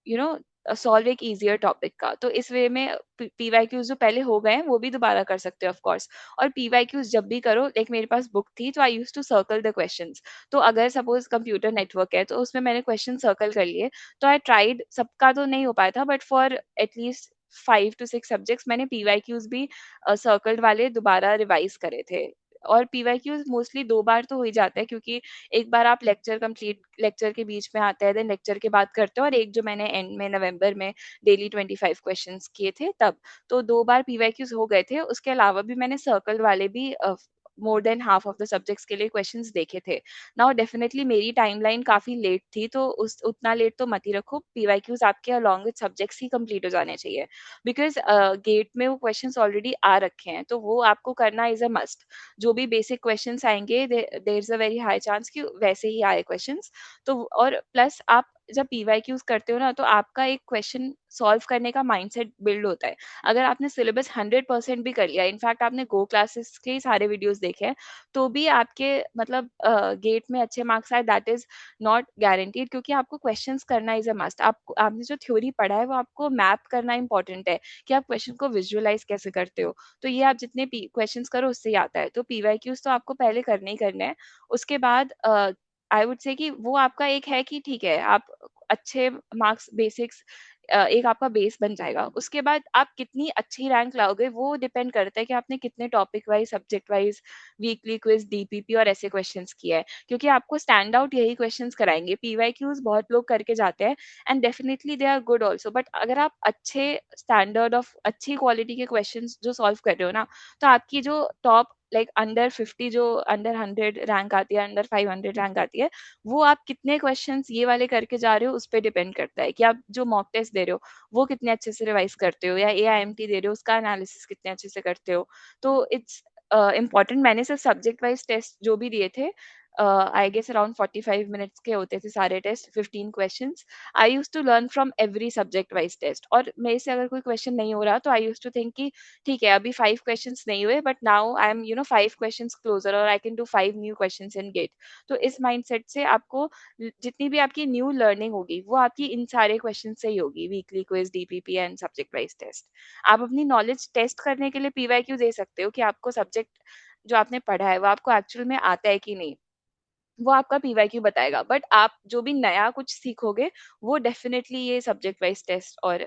you know solve एक इजियर टॉपिक का. तो इस वे में पीवाईक्यूज जो पहले हो गए हैं वो भी दोबारा कर सकते हो ऑफ कोर्स. और पीवाईक्यूज जब भी करो, लाइक मेरे पास बुक थी, तो I use to circle the questions. तो अगर सपोज कंप्यूटर नेटवर्क है, तो उसमें मैंने क्वेश्चन सर्कल कर लिए. तो आई ट्राइड, सबका तो नहीं हो पाया था, but for at least 5 to 6 subjects मैंने पीवाईक्यूज भी सर्कल्ड वाले दोबारा रिवाइज करे थे. और पीवाईक्यूज मोस्टली 2 बार तो हो ही जाता है, क्योंकि एक बार आप लेक्चर के बीच में आते हैं, देन लेक्चर के बाद करते हो, और एक जो मैंने एंड में नवंबर में डेली 25 क्वेश्चंस किए थे तब. तो 2 बार पीवाईक्यूज हो गए थे. उसके अलावा भी मैंने सर्कल वाले भी more than half of the subjects के लिए क्वेश्चंस देखे थे. नाउ डेफिनेटली मेरी टाइमलाइन काफी लेट थी, तो उस उतना लेट तो मत ही रखो. पीवाईक्यूज आपके along with subjects he complete हो जाने चाहिए, बिकॉज गेट में वो क्वेश्चंस ऑलरेडी आ रखे हैं, तो वो आपको करना इज अ मस्ट. जो भी बेसिक क्वेश्चंस आएंगे, there is a very high chance कि वैसे ही आए क्वेश्चंस. तो और प्लस आप जब पीवाईक्यूज करते हो ना, तो आपका एक क्वेश्चन सॉल्व करने का माइंडसेट बिल्ड होता है. अगर आपने सिलेबस 100% भी कर लिया, इनफैक्ट आपने गो क्लासेस के ही सारे वीडियोस देखे हैं, तो भी आपके मतलब गेट में अच्छे मार्क्स आए, दैट इज नॉट गारंटीड, क्योंकि आपको क्वेश्चंस करना इज अ मस्ट. आपने जो थ्योरी पढ़ा है वो आपको मैप करना इंपॉर्टेंट है, कि आप क्वेश्चन को विजुअलाइज कैसे करते हो. तो ये आप जितने क्वेश्चंस करो उससे ही आता है. तो पीवाईक्यूज तो आपको पहले करने ही करने हैं. उसके बाद आई वुड से कि वो आपका एक है कि ठीक है, आप अच्छे मार्क्स बेसिक्स, एक आपका बेस बन जाएगा. उसके बाद आप कितनी अच्छी रैंक लाओगे वो डिपेंड करता है कि आपने कितने topic wise, subject wise, weekly quiz, DPP और ऐसे क्वेश्चंस किए हैं, क्योंकि आपको स्टैंड आउट यही क्वेश्चंस कराएंगे. पीवाईक्यूज बहुत लोग करके जाते हैं, and definitely they are good also, but अगर आप अच्छे स्टैंडर्ड ऑफ अच्छी क्वालिटी के क्वेश्चंस जो सॉल्व कर रहे हो ना, तो आपकी जो टॉप लाइक अंडर 50, जो अंडर 100 रैंक आती है, अंडर 500 रैंक आती है, वो आप कितने क्वेश्चंस ये वाले करके जा रहे हो उस पर डिपेंड करता है, कि आप जो मॉक टेस्ट दे रहे हो वो कितने अच्छे से रिवाइज करते हो, या एआईएमटी दे रहे हो उसका एनालिसिस कितने अच्छे से करते हो. तो इट्स इम्पॉर्टेंट. मैंने सिर्फ सब्जेक्ट वाइज टेस्ट जो भी दिए थे, आई गेस अराउंड 45 मिनट्स के होते थे सारे test, 15 questions. I use to learn from every subject wise test, और मेरे से अगर कोई क्वेश्चन नहीं हो रहा, तो आई यूज टू थिंक कि ठीक है, अभी 5 क्वेश्चंस नहीं हुए, but now I am 5 questions closer, और I can do 5 new questions in GATE. तो इस माइंडसेट से आपको जितनी भी आपकी न्यू लर्निंग होगी, वो आपकी इन सारे क्वेश्चन से ही होगी, weekly quiz, DPP and subject wise test. आप अपनी नॉलेज टेस्ट करने के लिए पीवाईक्यू दे सकते हो, कि आपको सब्जेक्ट जो आपने पढ़ा है वो आपको एक्चुअल में आता है कि नहीं, वो आपका पीवाईक्यू बताएगा. बट आप जो भी नया कुछ सीखोगे, वो डेफिनेटली ये सब्जेक्ट वाइज टेस्ट और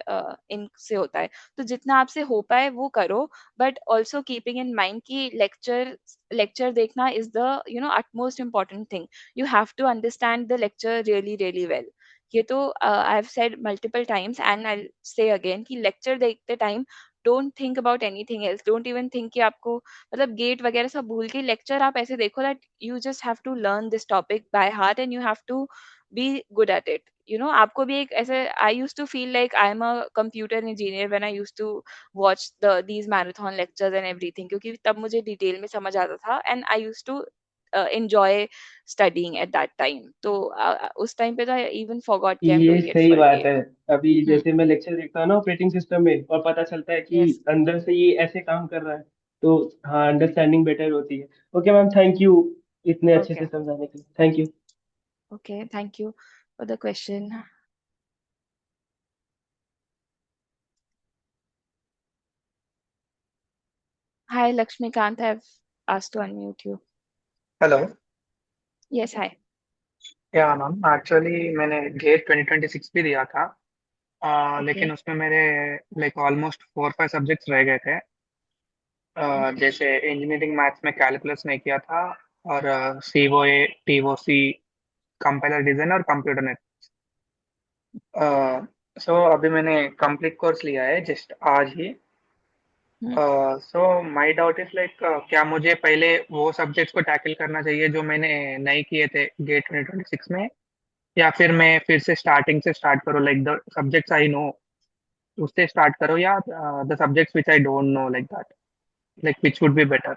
इनसे होता है. तो जितना आपसे हो पाए वो करो, but also keeping in mind कि लेक्चर देखना is the utmost important thing. You have to understand the lecture really really well. ये तो I have said multiple times, and I say again कि लेक्चर देखते time don't think about anything else. Don't even think कि आपको मतलब gate वगैरह सब भूल के लेक्चर आप ऐसे देखो that you just have to learn this topic by heart, and you have to be good at it. आपको भी एक ऐसे, I used to feel like I am a computer engineer when I used to watch these marathon lectures and everything, क्योंकि तब मुझे detail में समझ आता था, and I used to enjoy studying at that time. तो उस टाइम पे तो I even forgot कि I'm ये doing it सही for a बात game. है। अभी Hmm. जैसे मैं लेक्चर देखता हूँ ना ऑपरेटिंग सिस्टम में, और पता चलता है कि Yes. अंदर से ये ऐसे काम कर रहा है, तो हाँ, अंडरस्टैंडिंग बेटर होती है। ओके मैम, थैंक यू इतने अच्छे Okay. से समझाने के लिए, thank you. Okay. Thank you for the question. Hi, Lakshmikant. I've asked to unmute you. Hello. Yes, hi. या मैम, एक्चुअली मैंने गेट 2026 भी दिया था। लेकिन Okay. उसमें मेरे लाइक ऑलमोस्ट 4-5 सब्जेक्ट्स रह गए थे। जैसे इंजीनियरिंग मैथ्स में कैलकुलस नहीं किया था, और सीओए, टीओसी, कंपाइलर डिजाइन और कंप्यूटर नेट। सो अभी मैंने कंप्लीट कोर्स लिया है जस्ट आज ही। Hmm. So my doubt is like, क्या मुझे पहले वो सब्जेक्ट्स को टैकल करना चाहिए जो मैंने नहीं किए थे गेट 2026 में, या फिर मैं फिर से स्टार्टिंग से स्टार्ट करूँ, like the subjects I know उससे स्टार्ट करो, या the subjects which I don't know, like that, like which would be better?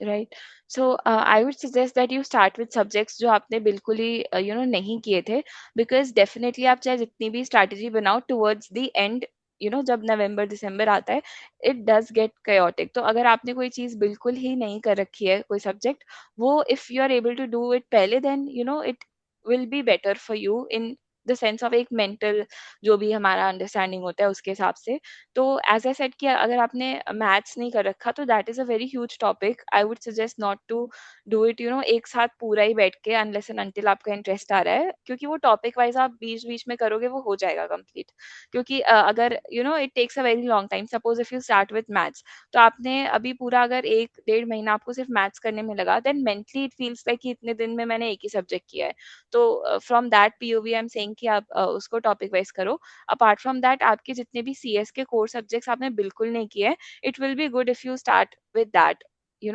Right. So I would suggest that you start with subjects जो आपने बिल्कुल ही नहीं किए थे, because definitely आप चाहे जितनी भी strategy बनाओ towards the end, जब नवंबर दिसंबर आता है, it does get chaotic. तो अगर आपने कोई चीज़ बिल्कुल ही नहीं कर रखी है, कोई सब्जेक्ट, वो if you are able to do it पहले, then it will be better for you in the sense of एक mental जो भी हमारा अंडरस्टैंडिंग होता है उसके हिसाब से। तो एज आई सेड कि अगर आपने मैथ्स नहीं कर रखा तो that is a very huge topic. I would suggest not to do it एक साथ पूरा ही बैठ के, अनलेस एंड अनटिल आपका इंटरेस्ट आ रहा है, क्योंकि वो टॉपिक वाइज आप बीच बीच में करोगे वो हो जाएगा कंप्लीट। क्योंकि अगर it takes a very long time, suppose if you start with maths, तो आपने अभी पूरा अगर 1-1.5 महीना आपको सिर्फ मैथ्स करने में लगा, then mentally it feels like कि इतने दिन में मैंने एक ही सब्जेक्ट किया है। तो from that POV I am saying कि आप उसको टॉपिक वाइज करो। अपार्ट फ्रॉम दैट आपके जितने भी सीएस के कोर सब्जेक्ट्स आपने बिल्कुल नहीं किए हैं, it will be good if you start with that.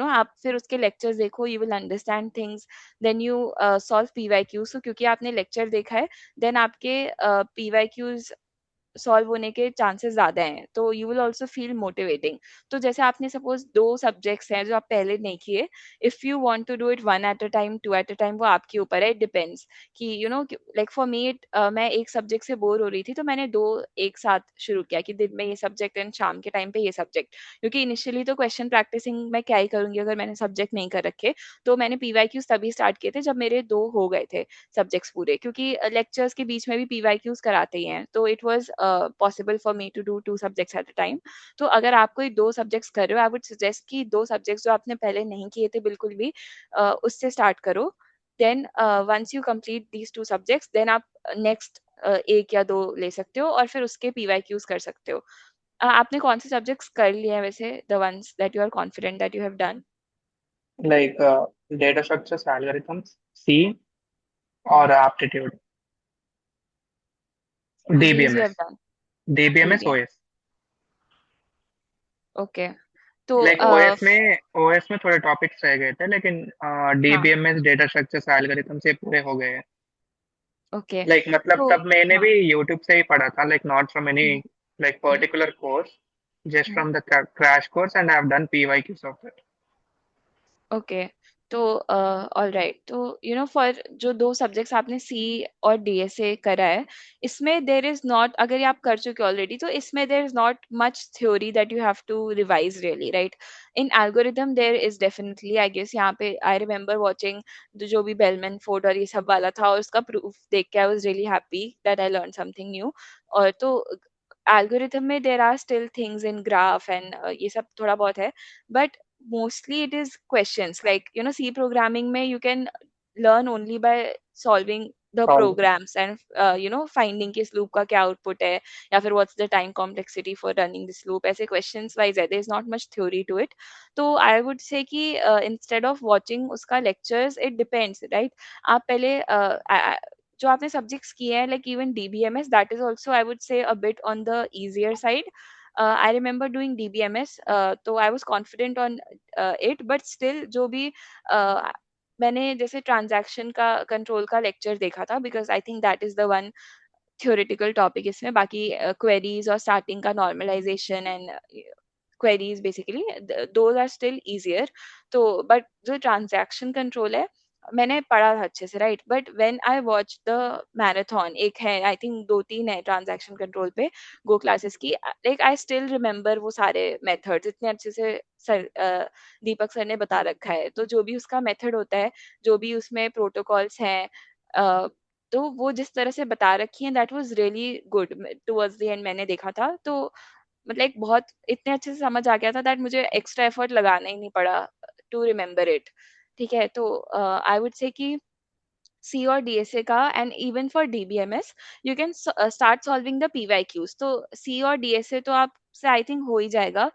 आप फिर उसके लेक्चर्स देखो, you will understand things, then you solve PYQs. तो क्योंकि आपने लेक्चर देखा है, देन आपके पीवाईक्यूज सॉल्व होने के चांसेस ज़्यादा हैं, तो you will also feel motivating. तो जैसे आपने सपोज 2 सब्जेक्ट्स हैं जो आप पहले नहीं किए, if you want to do it 1 at a time, 2 at a time, वो आपके ऊपर है, इट डिपेंड्स कि लाइक फॉर मी इट मैं एक सब्जेक्ट से बोर हो रही थी, तो मैंने 2 एक साथ शुरू किया कि दिन में ये सब्जेक्ट एंड शाम के टाइम पे ये सब्जेक्ट। क्योंकि इनिशियली तो क्वेश्चन प्रैक्टिसिंग मैं क्या ही करूँगी अगर मैंने सब्जेक्ट नहीं कर रखे। तो मैंने पीवाईक्यूज़ तभी स्टार्ट किए थे जब मेरे 2 हो गए थे सब्जेक्ट्स पूरे, क्योंकि लेक्चर्स के बीच में भी पीवाईक्यूज कराते ही हैं, तो it was possible for me to do 2 subjects at a time. तो अगर आप कोई 2 सब्जेक्ट्स कर रहे हो, आई वुड सजेस्ट कि 2 सब्जेक्ट्स जो आपने पहले नहीं किए थे बिल्कुल भी, उससे स्टार्ट करो। Then once you complete these 2 subjects, then आप नेक्स्ट 1 या 2 ले सकते हो और फिर उसके पीवाईक्यूज कर सकते हो। आपने कौन से सब्जेक्ट्स कर लिए हैं वैसे, the ones that you are confident that you have done? Like data structures, algorithms, C, और aptitude, these you have DBMS, done? DBMS, DBM. OS. Okay. तो लाइक ओएस में थोड़े टॉपिक्स रह गए थे, लेकिन हाँ, डीबीएमएस, डेटा स्ट्रक्चर्स, एल्गोरिथम्स ये पूरे हो गए हैं। ओके। लाइक मतलब तो तब मैंने हाँ। भी यूट्यूब से ही पढ़ा था, like not from any hmm, like hmm, particular course, just hmm. from the crash course, and I've done PYQs of it. Okay. तो ऑलराइट, तो फॉर जो 2 सब्जेक्ट्स आपने सी और डीएसए करा है, इसमें देयर इज़ नॉट, अगर ये आप कर चुके हो ऑलरेडी, तो इसमें there is not much theory that you have to revise really, right? In algorithm there is definitely, I guess, यहाँ पे आई रिमेंबर वाचिंग जो भी बेलमैन फोर्ड और ये सब वाला था, और उसका प्रूफ देख के I was really happy that I learned something new. और तो एल्गोरिथम में there are still things in graph and ये सब थोड़ा बहुत है, but mostly it is questions, like C programming mein you can learn only by solving the Problem. programs and finding कि इस loop का क्या output है, या फिर what's the time complexity for running this loop, ऐसे questions wise है, there is not much theory to it. तो I would say कि instead of watching उसका lectures, it depends, right? आप पहले जो आपने subjects किए हैं, like even DBMS, that is also I would say a bit on the easier side. I remember doing DBMS, तो I was confident on it, but still जो भी मैंने जैसे ट्रांजैक्शन का कंट्रोल का लेक्चर देखा था, because I think that is the one theoretical topic इसमें, बाकी क्वेरीज और स्टार्टिंग का normalization and queries basically, those are still easier. तो but जो transaction control है, मैंने पढ़ा था अच्छे से, right, but when I watch the marathon, एक है आई थिंक 2-3 है ट्रांजैक्शन कंट्रोल पे गो क्लासेस की, लाइक आई स्टिल रिमेम्बर वो सारे मेथड्स इतने अच्छे से सर दीपक सर ने बता रखा है। तो जो भी उसका मेथड होता है, जो भी उसमें प्रोटोकॉल्स हैं, तो वो जिस तरह से बता रखी हैं, that was really good. Towards the and मैंने देखा था, तो मतलब एक बहुत इतने अच्छे से समझ आ गया था दैट मुझे एक्स्ट्रा एफर्ट लगाना ही नहीं पड़ा टू रिमेम्बर इट। ठीक है, तो आई वुड से कि सी और डीएसए का, and even for DBMS you can start solving the PYQs. तो सी और डीएसए तो आपसे आई थिंक हो ही जाएगा,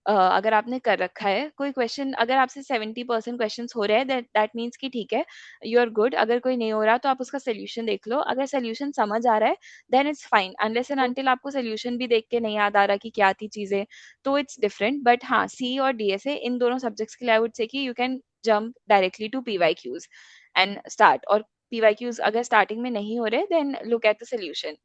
अगर आपने कर रखा है। कोई क्वेश्चन अगर आपसे 70% क्वेश्चंस हो रहे हैं, दैट दैट मीन्स कि ठीक है, यू आर गुड। अगर कोई नहीं हो रहा तो आप उसका सोल्यूशन देख लो, अगर सोल्यूशन समझ आ रहा है then it's fine, unless and until आपको सोल्यूशन भी देख के नहीं याद आ रहा कि क्या थी चीजें, तो इट्स डिफरेंट। बट हाँ, सी और डीएसए इन दोनों सब्जेक्ट्स के लिए आई वुड से कि you can jump directly to PYQs and start. और पीवाईक्यूज अगर स्टार्टिंग में नहीं हो रहे then look at the solution,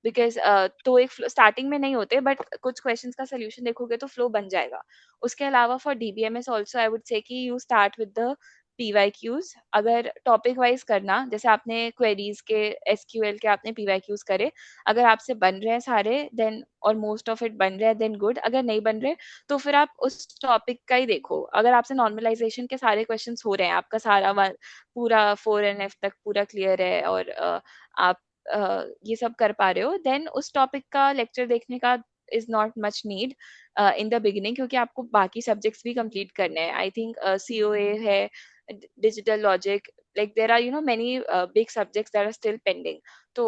because तो एक स्टार्टिंग में नहीं होते, बट कुछ क्वेश्चंस का सॉल्यूशन देखोगे तो फ्लो बन जाएगा। उसके अलावा for DBMS also I would say कि you start with the PYQs. अगर टॉपिक वाइज करना, जैसे आपने क्वेरीज के, एसक्यूएल के आपने पीवाईक्यूज करे, अगर आपसे बन रहे हैं सारे देन, और मोस्ट ऑफ इट बन रहे हैं देन गुड। अगर नहीं बन रहे तो फिर आप उस टॉपिक का ही देखो। अगर आपसे नॉर्मलाइजेशन के सारे क्वेश्चंस हो रहे हैं, आपका सारा पूरा 4NF तक पूरा क्लियर है, और आप ये सब कर पा रहे हो, देन उस टॉपिक का लेक्चर देखने का is not much need in the beginning, क्योंकि आपको बाकी सब्जेक्ट्स भी कंप्लीट करने हैं। आई थिंक सीओए है, digital logic, like there are many big subjects that are still pending. तो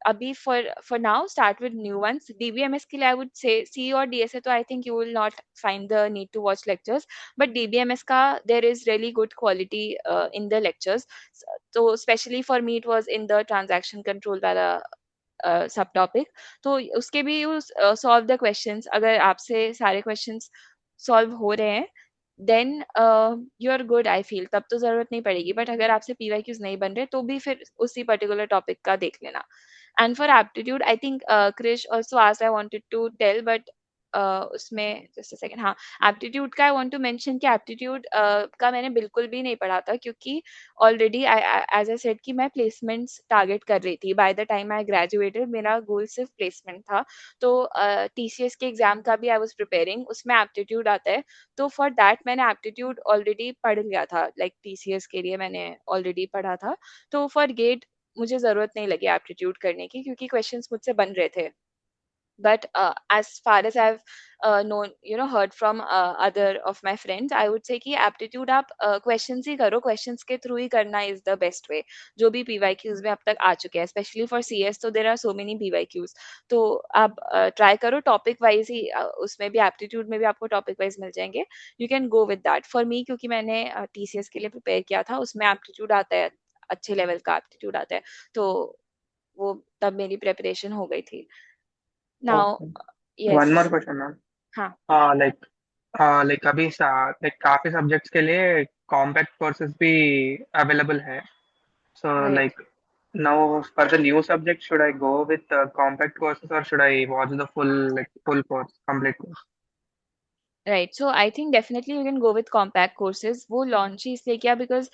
अभी for now start with new ones. DBMS के लिए आई वुड से सी और डीएसए तो I think you will not find the need to watch lectures, but DBMS का there is really good quality in the lectures. तो specially for me it was in the transaction control वाला सब topic. तो उसके भी you solve the questions, अगर आपसे सारे क्वेश्चंस सॉल्व हो रहे हैं then you are good, I feel तब तो जरूरत नहीं पड़ेगी। बट अगर आपसे पीवाईक्यूज नहीं बन रहे तो भी फिर उसी पर्टिकुलर टॉपिक का देख लेना। And for aptitude I think Krish also asked, I wanted to tell, but उसमें जस्ट अ सेकंड, हाँ, एप्टीट्यूड का आई वांट टू मेंशन कि एप्टीट्यूड का मैंने बिल्कुल भी नहीं पढ़ा था, क्योंकि ऑलरेडी एज आई सेड कि मैं प्लेसमेंट्स टारगेट कर रही थी। By the time I graduated मेरा गोल सिर्फ प्लेसमेंट था। तो टीसीएस के एग्जाम का भी आई वाज प्रिपेयरिंग, उसमें एप्टीट्यूड आता है। तो फॉर दैट मैंने एप्टीट्यूड ऑलरेडी पढ़ लिया था, लाइक टीसीएस के लिए मैंने ऑलरेडी पढ़ा था। तो फॉर गेट मुझे जरूरत नहीं लगी एप्टीट्यूड करने की, क्योंकि क्वेश्चंस मुझसे बन रहे थे। But as far as I've known, heard from other of my friends, I would say कि aptitude आप questions ही करो, questions के through ही करना is the best way। जो भी PYQs में अब तक आ चुके हैं, especially for CS, तो there are so many PYQs। तो आप try करो topic wise ही, उसमें भी aptitude में भी आपको topic wise मिल जाएंगे। You can go with that। For me, क्योंकि मैंने TCS के लिए prepare किया था, उसमें aptitude आता है, अच्छे level का aptitude आता है, तो वो तब मेरी preparation हो गई थी। Now, okay, one more yes, question ma'am. हाँ, हाँ, लाइक अभी लाइक काफी सब्जेक्ट्स के लिए कॉम्पैक्ट कोर्सेज भी अवेलेबल है। सो right, like now for the new subject, should I go with compact courses or should I watch the full course, complete course? right. So I think definitely you can go with compact courses. वो launch ही इसलिए किया because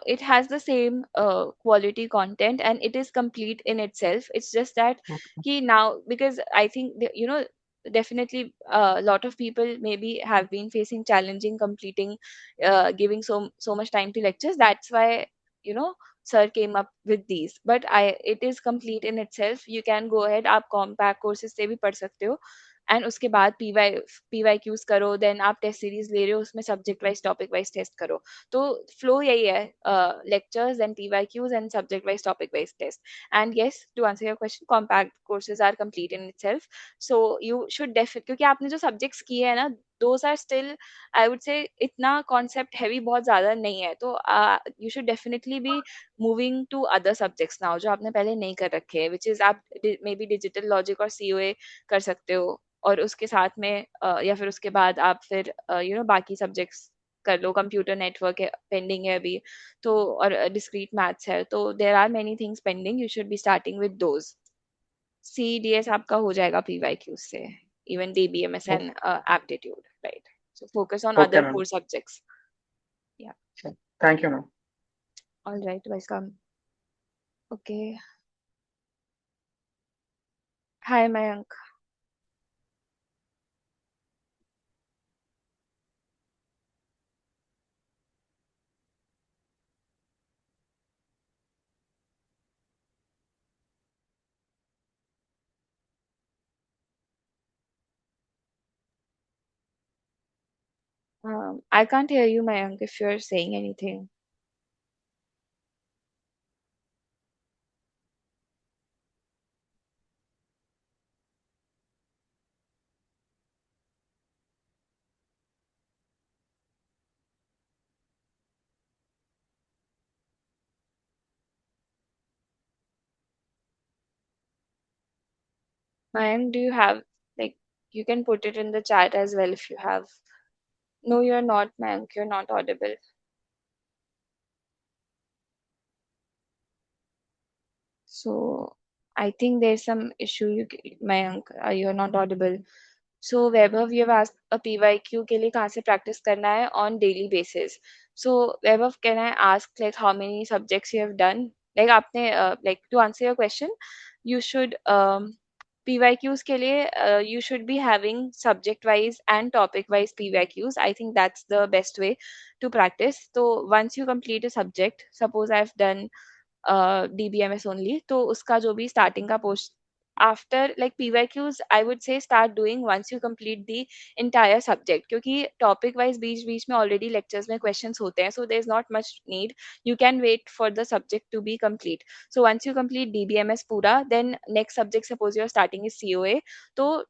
it has the same quality content and it is complete in itself. It's just that Okay. कि now, because I think definitely a lot of people maybe have been facing challenging completing, giving so much time to lectures. That's why you know sir came up with these, but it is complete in itself. You can go ahead, आप compact courses से भी पढ़ सकते हो, and उसके बाद PYQs करो, then आप टेस्ट सीरीज ले रहे हो, उसमें subject wise topic wise test करो। तो फ्लो यही है, lectures and PYQs and subject wise topic wise test. And yes, to answer your question, compact courses are complete in itself. So you should क्योंकि आपने जो सब्जेक्ट्स किए हैं ना, those are still, I would say इतना concept heavy बहुत ज्यादा नहीं है। तो you should definitely be moving to other subjects now, जो आपने पहले नहीं कर रखे हैं, विच इज आप मे बी डिजिटल लॉजिक और सीओए कर सकते हो। और उसके साथ में या फिर उसके बाद आप फिर बाकी सब्जेक्ट्स कर लो, कंप्यूटर नेटवर्क है पेंडिंग है अभी, तो और डिस्क्रीट मैथ्स है, तो there are many things pending, you should be starting with those. CDS आपका हो जाएगा पीवाईक्यू से। even DBMS Oh, and aptitude, right? So focus on okay, other ma'am. core subjects. Yeah. Sure. Thank you, ma'am. All right, welcome. Okay. Hi, Mayank. I can't hear you, Mayank, if you're saying anything. Mayank, do you have, like, you can put it in the chat as well if you have. No, you're not, Mayank. You're not audible. So I think there's some issue, Mayank. You're not audible. So Vaibhav, you have asked a PYQ के लिए कहाँ से practice करना है on daily basis. So Vaibhav, can I ask like how many subjects you have done? Like आपने like to answer your question, you should PYQs के लिए you should be having subject wise and topic wise PYQs. I think that's the best way to practice. So once you complete a subject, suppose I've done DBMS only, तो उसका जो भी starting का post after like PYQs I would say start doing once you complete the entire subject, क्योंकि topic wise बीच बीच में already lectures में questions होते हैं, so there's not much need. You can wait for the subject to be complete. So once you complete DBMS पूरा, then next subject suppose you're starting is COA, तो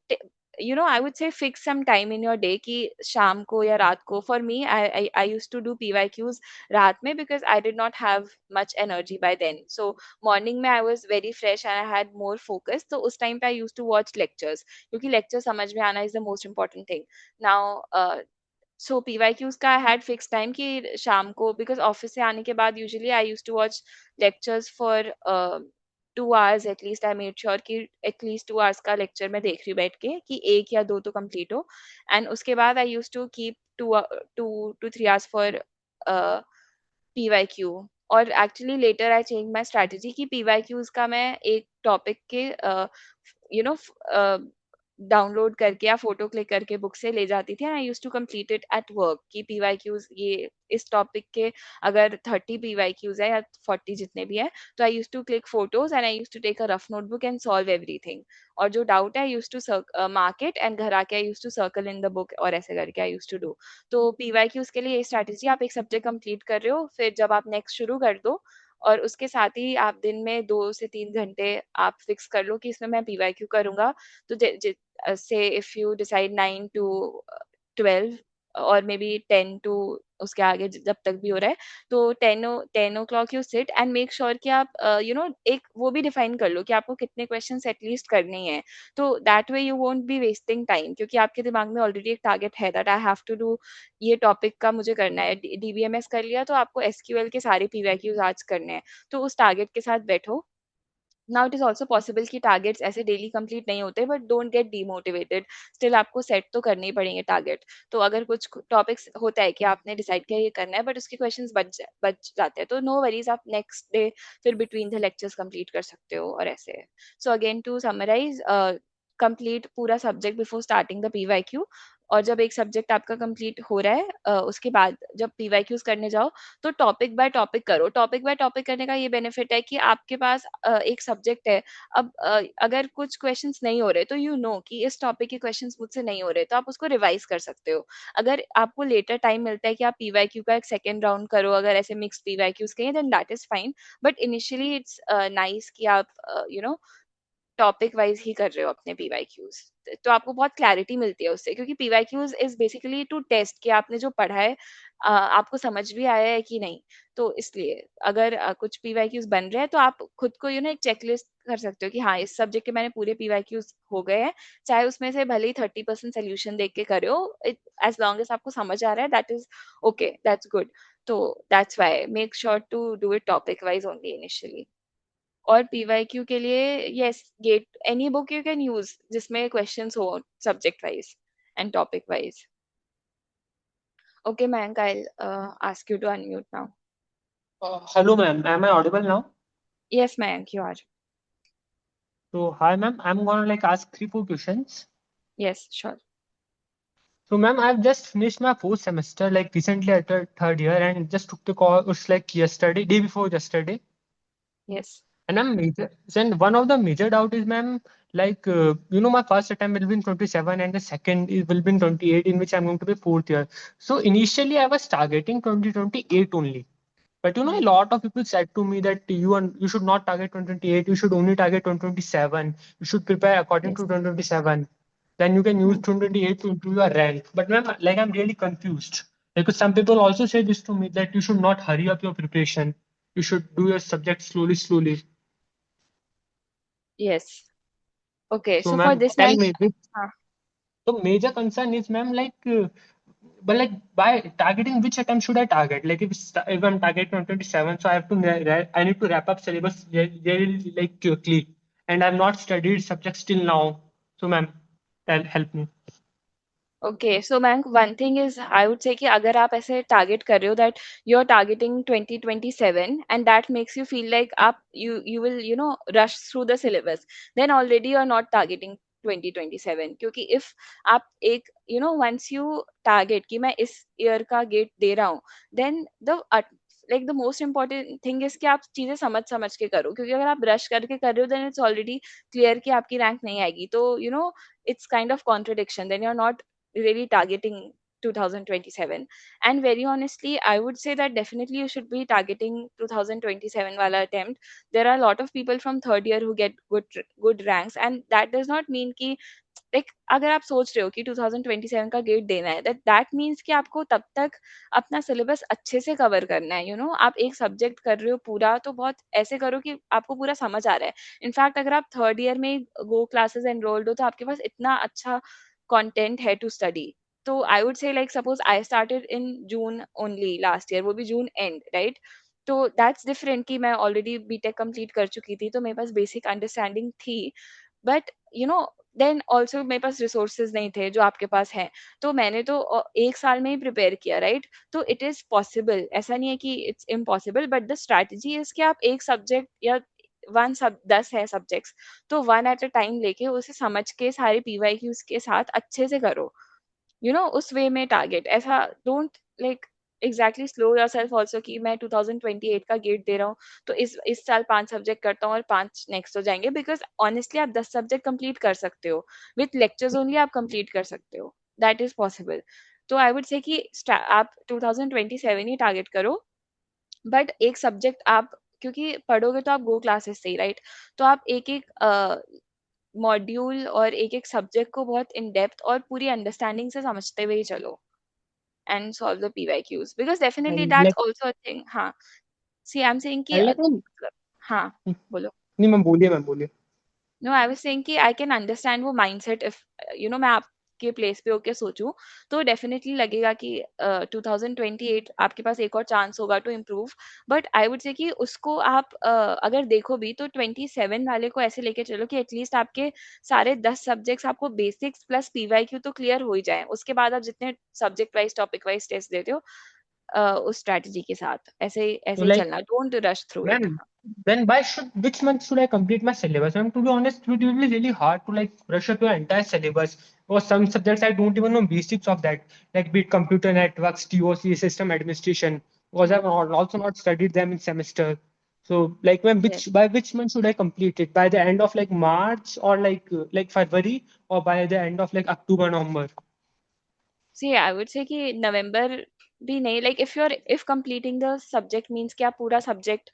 I would say fix some time in your day कि शाम को या रात को. For me, I used to do PYQs रात में because I did not have much energy by then. So morning में I was very fresh and I had more focus. तो उस time पे I used to watch lectures, क्योंकि lecture समझ में आना is the most important thing. Now so PYQs का I had fixed time कि शाम को, because office से आने के बाद usually I used to watch lectures for 2 hours at least. I made sure कि at least 2 hours का lecture मैं देख रही हूँ बैठ के कि एक या दो तो complete हो. And उसके बाद I used to keep 2 to 3 hours for uh, PYQ. और actually later I change my strategy कि PYQs का मैं एक टॉपिक के यू नो डाउनलोड करके या फोटो क्लिक करके बुक से ले जाती थी, and I use to complete it at work कि PYQs ये इस टॉपिक के अगर 30 PYQs है या 40 जितने भी है, तो I use to click photos and I use to take a rough notebook and solve everything. और जो डाउट है I use to mark it and घर आके I use to circle in the book, और ऐसे करके आई यूज टू डू. तो PYQs के लिए ये स्ट्रैटेजी, आप एक सब्जेक्ट कंप्लीट कर रहे हो, फिर जब आप नेक्स्ट शुरू कर दो और उसके साथ ही आप दिन में 2 से 3 घंटे आप फिक्स कर लो कि इसमें मैं PYQ करूंगा. तो say if you decide 9 to 12 और मे बी 10 to उसके आगे जब तक भी हो रहा है, तो 10 o'clock you sit and make sure कि आप एक वो भी डिफाइन कर लो कि आपको कितने क्वेश्चंस एटलीस्ट करने हैं. तो that way you won't be wasting time, क्योंकि आपके दिमाग में ऑलरेडी एक टारगेट है that I have to do, ये टॉपिक का मुझे करना है. DBMS कर लिया तो आपको SQL के सारे PYQs आज करने हैं, तो उस टारगेट के साथ बैठो. Now it is also possible कि टारगेट्स ऐसे डेली कंप्लीट नहीं होते, but don't get demotivated. Still आपको सेट तो करने ही पड़ेंगे टारगेट. तो अगर कुछ टॉपिक्स होता है कि आपने डिसाइड किया ये करना है बट उसके क्वेश्चंस बच जाते हैं, तो नो वरीज, आप नेक्स्ट डे फिर बिटवीन द लेक्चर्स कंप्लीट कर सकते हो और ऐसे. So again to summarise, complete पूरा subject before starting the PYQ. और जब एक सब्जेक्ट आपका कंप्लीट हो रहा है उसके बाद जब PYQs करने जाओ, तो टॉपिक बाय टॉपिक करो. टॉपिक बाय टॉपिक करने का ये बेनिफिट है कि आपके पास एक सब्जेक्ट है. अब अगर कुछ क्वेश्चंस नहीं हो रहे तो कि इस टॉपिक के क्वेश्चंस मुझसे नहीं हो रहे, तो आप उसको रिवाइज कर सकते हो. अगर आपको लेटर टाइम मिलता है कि आप PYQ का एक सेकेंड राउंड करो, अगर ऐसे मिक्स PYQs कहें, then that is fine. But initially it's nice कि आप टॉपिक वाइज ही कर रहे हो अपने PYQs. तो आपको बहुत क्लैरिटी मिलती है उससे, क्योंकि PYQs is basically to test कि आपने जो पढ़ा है आपको समझ भी आया है कि नहीं. तो इसलिए अगर कुछ PYQs बन रहे हैं तो आप खुद को एक चेकलिस्ट कर सकते हो कि हाँ, इस सब्जेक्ट के मैंने पूरे PYQs हो गए हैं, चाहे उसमें से भले ही 30% सोल्यूशन देख के करे हो, एज लॉन्ग एज आपको समझ आ रहा है, that is okay, that's good. तो that's why make sure to do it topic wise only initially. और पीवाईक्यू के लिए yes, get any book you can use जिसमें क्वेश्चंस हो subject wise and topic wise. Okay, Mayank, I'll ask you to unmute now. Hello, ma'am. Am I audible now? Yes, Mayank, you are. So, hi, ma'am. I'm gonna like ask 3, 4 questions. Yes, sure. So, ma'am, I've just finished my fourth semester, like recently at the third year, and just took the course like yesterday, day before yesterday. Yes. And I'm major. And one of the major doubt is, ma'am, like my first attempt will be in 27, and the second is will be in 28, in which I'm going to be fourth year. So initially, I was targeting 2028 only. But a Mhm. lot of people said to me that you should not target 2028, you should only target 2027. You should prepare according Yes. to 2027. Then you can use Mhm. 2028 to improve your rank. But ma'am, like I'm really confused. Because some people also say this to me that you should not hurry up your preparation. You should do your subject slowly, slowly. Yes. Okay, So so for ma'am, this tell man, me, uh, the major concern is, ma'am, but like by targeting which attempt should I target? Like if I'm targeting on 27, so I have to I need to wrap up syllabus very like quickly, and I've not studied subjects till now. So ma'am, help me. okay, so Mayank, one thing is I would say कि अगर आप ऐसे target कर रहे हो that you're targeting 2027 and that makes you feel like आप you will rush through the syllabus, then already you're not targeting 2027. क्योंकि if आप एक once you target कि मैं इस year का gate दे रहा हूँ, then like the most important thing is कि आप चीजें समझ समझ के करो, क्योंकि अगर आप rush करके कर रहे हो then it's already clear कि आपकी rank नहीं आएगी. तो it's kind of contradiction, then you're not really targeting 2027. And very honestly, I would say that definitely you should be targeting 2027 wala attempt. There are a lot of people from third year who get good ranks, and that does not mean कि like अगर आप सोच रहे हो कि 2027 का gate देना है, that means कि आपको तब तक अपना सिलेबस अच्छे से कवर करना है. आप एक सब्जेक्ट कर रहे हो पूरा, तो बहुत ऐसे करो कि आपको पूरा समझ आ रहा है. इनफैक्ट अगर आप थर्ड ईयर में गो क्लासेस एनरोल्ड हो तो आपके पास इतना अच्छा कंटेंट है टू स्टडी. तो आई वुड से like suppose I started in June only last year, वो भी जून एंड, राइट? तो दैट्स डिफरेंट कि मैं ऑलरेडी बीटेक कंप्लीट कर चुकी थी, तो मेरे पास बेसिक अंडरस्टैंडिंग थी. बट देन ऑल्सो मेरे पास रिसोर्सेज नहीं थे जो आपके पास हैं. तो मैंने तो एक साल में ही प्रिपेयर किया, राइट? तो इट इज पॉसिबल, ऐसा नहीं है कि it's impossible, but the strategy is कि आप एक सब्जेक्ट या वन सब 10 है सब्जेक्ट्स, तो वन एट अ टाइम लेके उसे समझ के सारे पीवाईक्यूज के साथ अच्छे से करो. उस वे में टारगेट, ऐसा don't like exactly slow yourself also कि मैं 2028 का गेट दे रहा हूँ, तो इस साल 5 सब्जेक्ट करता हूँ और 5 नेक्स्ट हो जाएंगे. बिकॉज ऑनेस्टली आप 10 सब्जेक्ट कंप्लीट कर सकते हो विथ लेक्चर्स ओनली, आप कंप्लीट कर सकते हो, दैट इज पॉसिबल. तो आई वुड से कि आप 2027 ही टारगेट करो. बट एक सब्जेक्ट आप क्योंकि पढ़ोगे तो आप गो क्लासेस से ही, राइट? तो आप एक एक मॉड्यूल और एक एक सब्जेक्ट को बहुत इन डेप्थ और पूरी अंडरस्टैंडिंग से समझते हुए ही चलो and solve the PYQs, because definitely And that's like, also a thing. हाँ, सी आई एम सेइंग कि and like, हाँ, बोलो. नहीं मैम बोलिए, मैम बोलिए. नो, आई वाज सेइंग कि आई कैन अंडरस्टैंड वो माइंडसेट. इफ मैं आपके प्लेस पे होके सोचूं तो डेफिनेटली लगेगा कि 2028 आपके पास एक और चांस होगा to improve. But I would say कि उसको आप अगर देखो भी तो 27 वाले को ऐसे लेके चलो कि एटलीस्ट आपके सारे 10 सब्जेक्ट्स आपको बेसिक्स प्लस पीवाईक्यू तो क्लियर हो ही जाए. उसके बाद आप जितने subject wise topic wise test देते हो उस स्ट्रैटेजी के साथ ऐसे So ऐसे ही like, चलना, don't rush through it. ma'am, then which month should I complete my syllabus? Ma'am, to be honest, it will be really hard to like brush up your entire syllabus. Or some subjects I don't even know basics of that, like be it computer networks, TOC, system administration, because I've also not studied them in semester. So like, ma'am, by which month should I complete it? By the end of like March, or like February, or by the end of like October, November? See I would say कि November भी नहीं, like if completing the subject means कि आप पूरा subject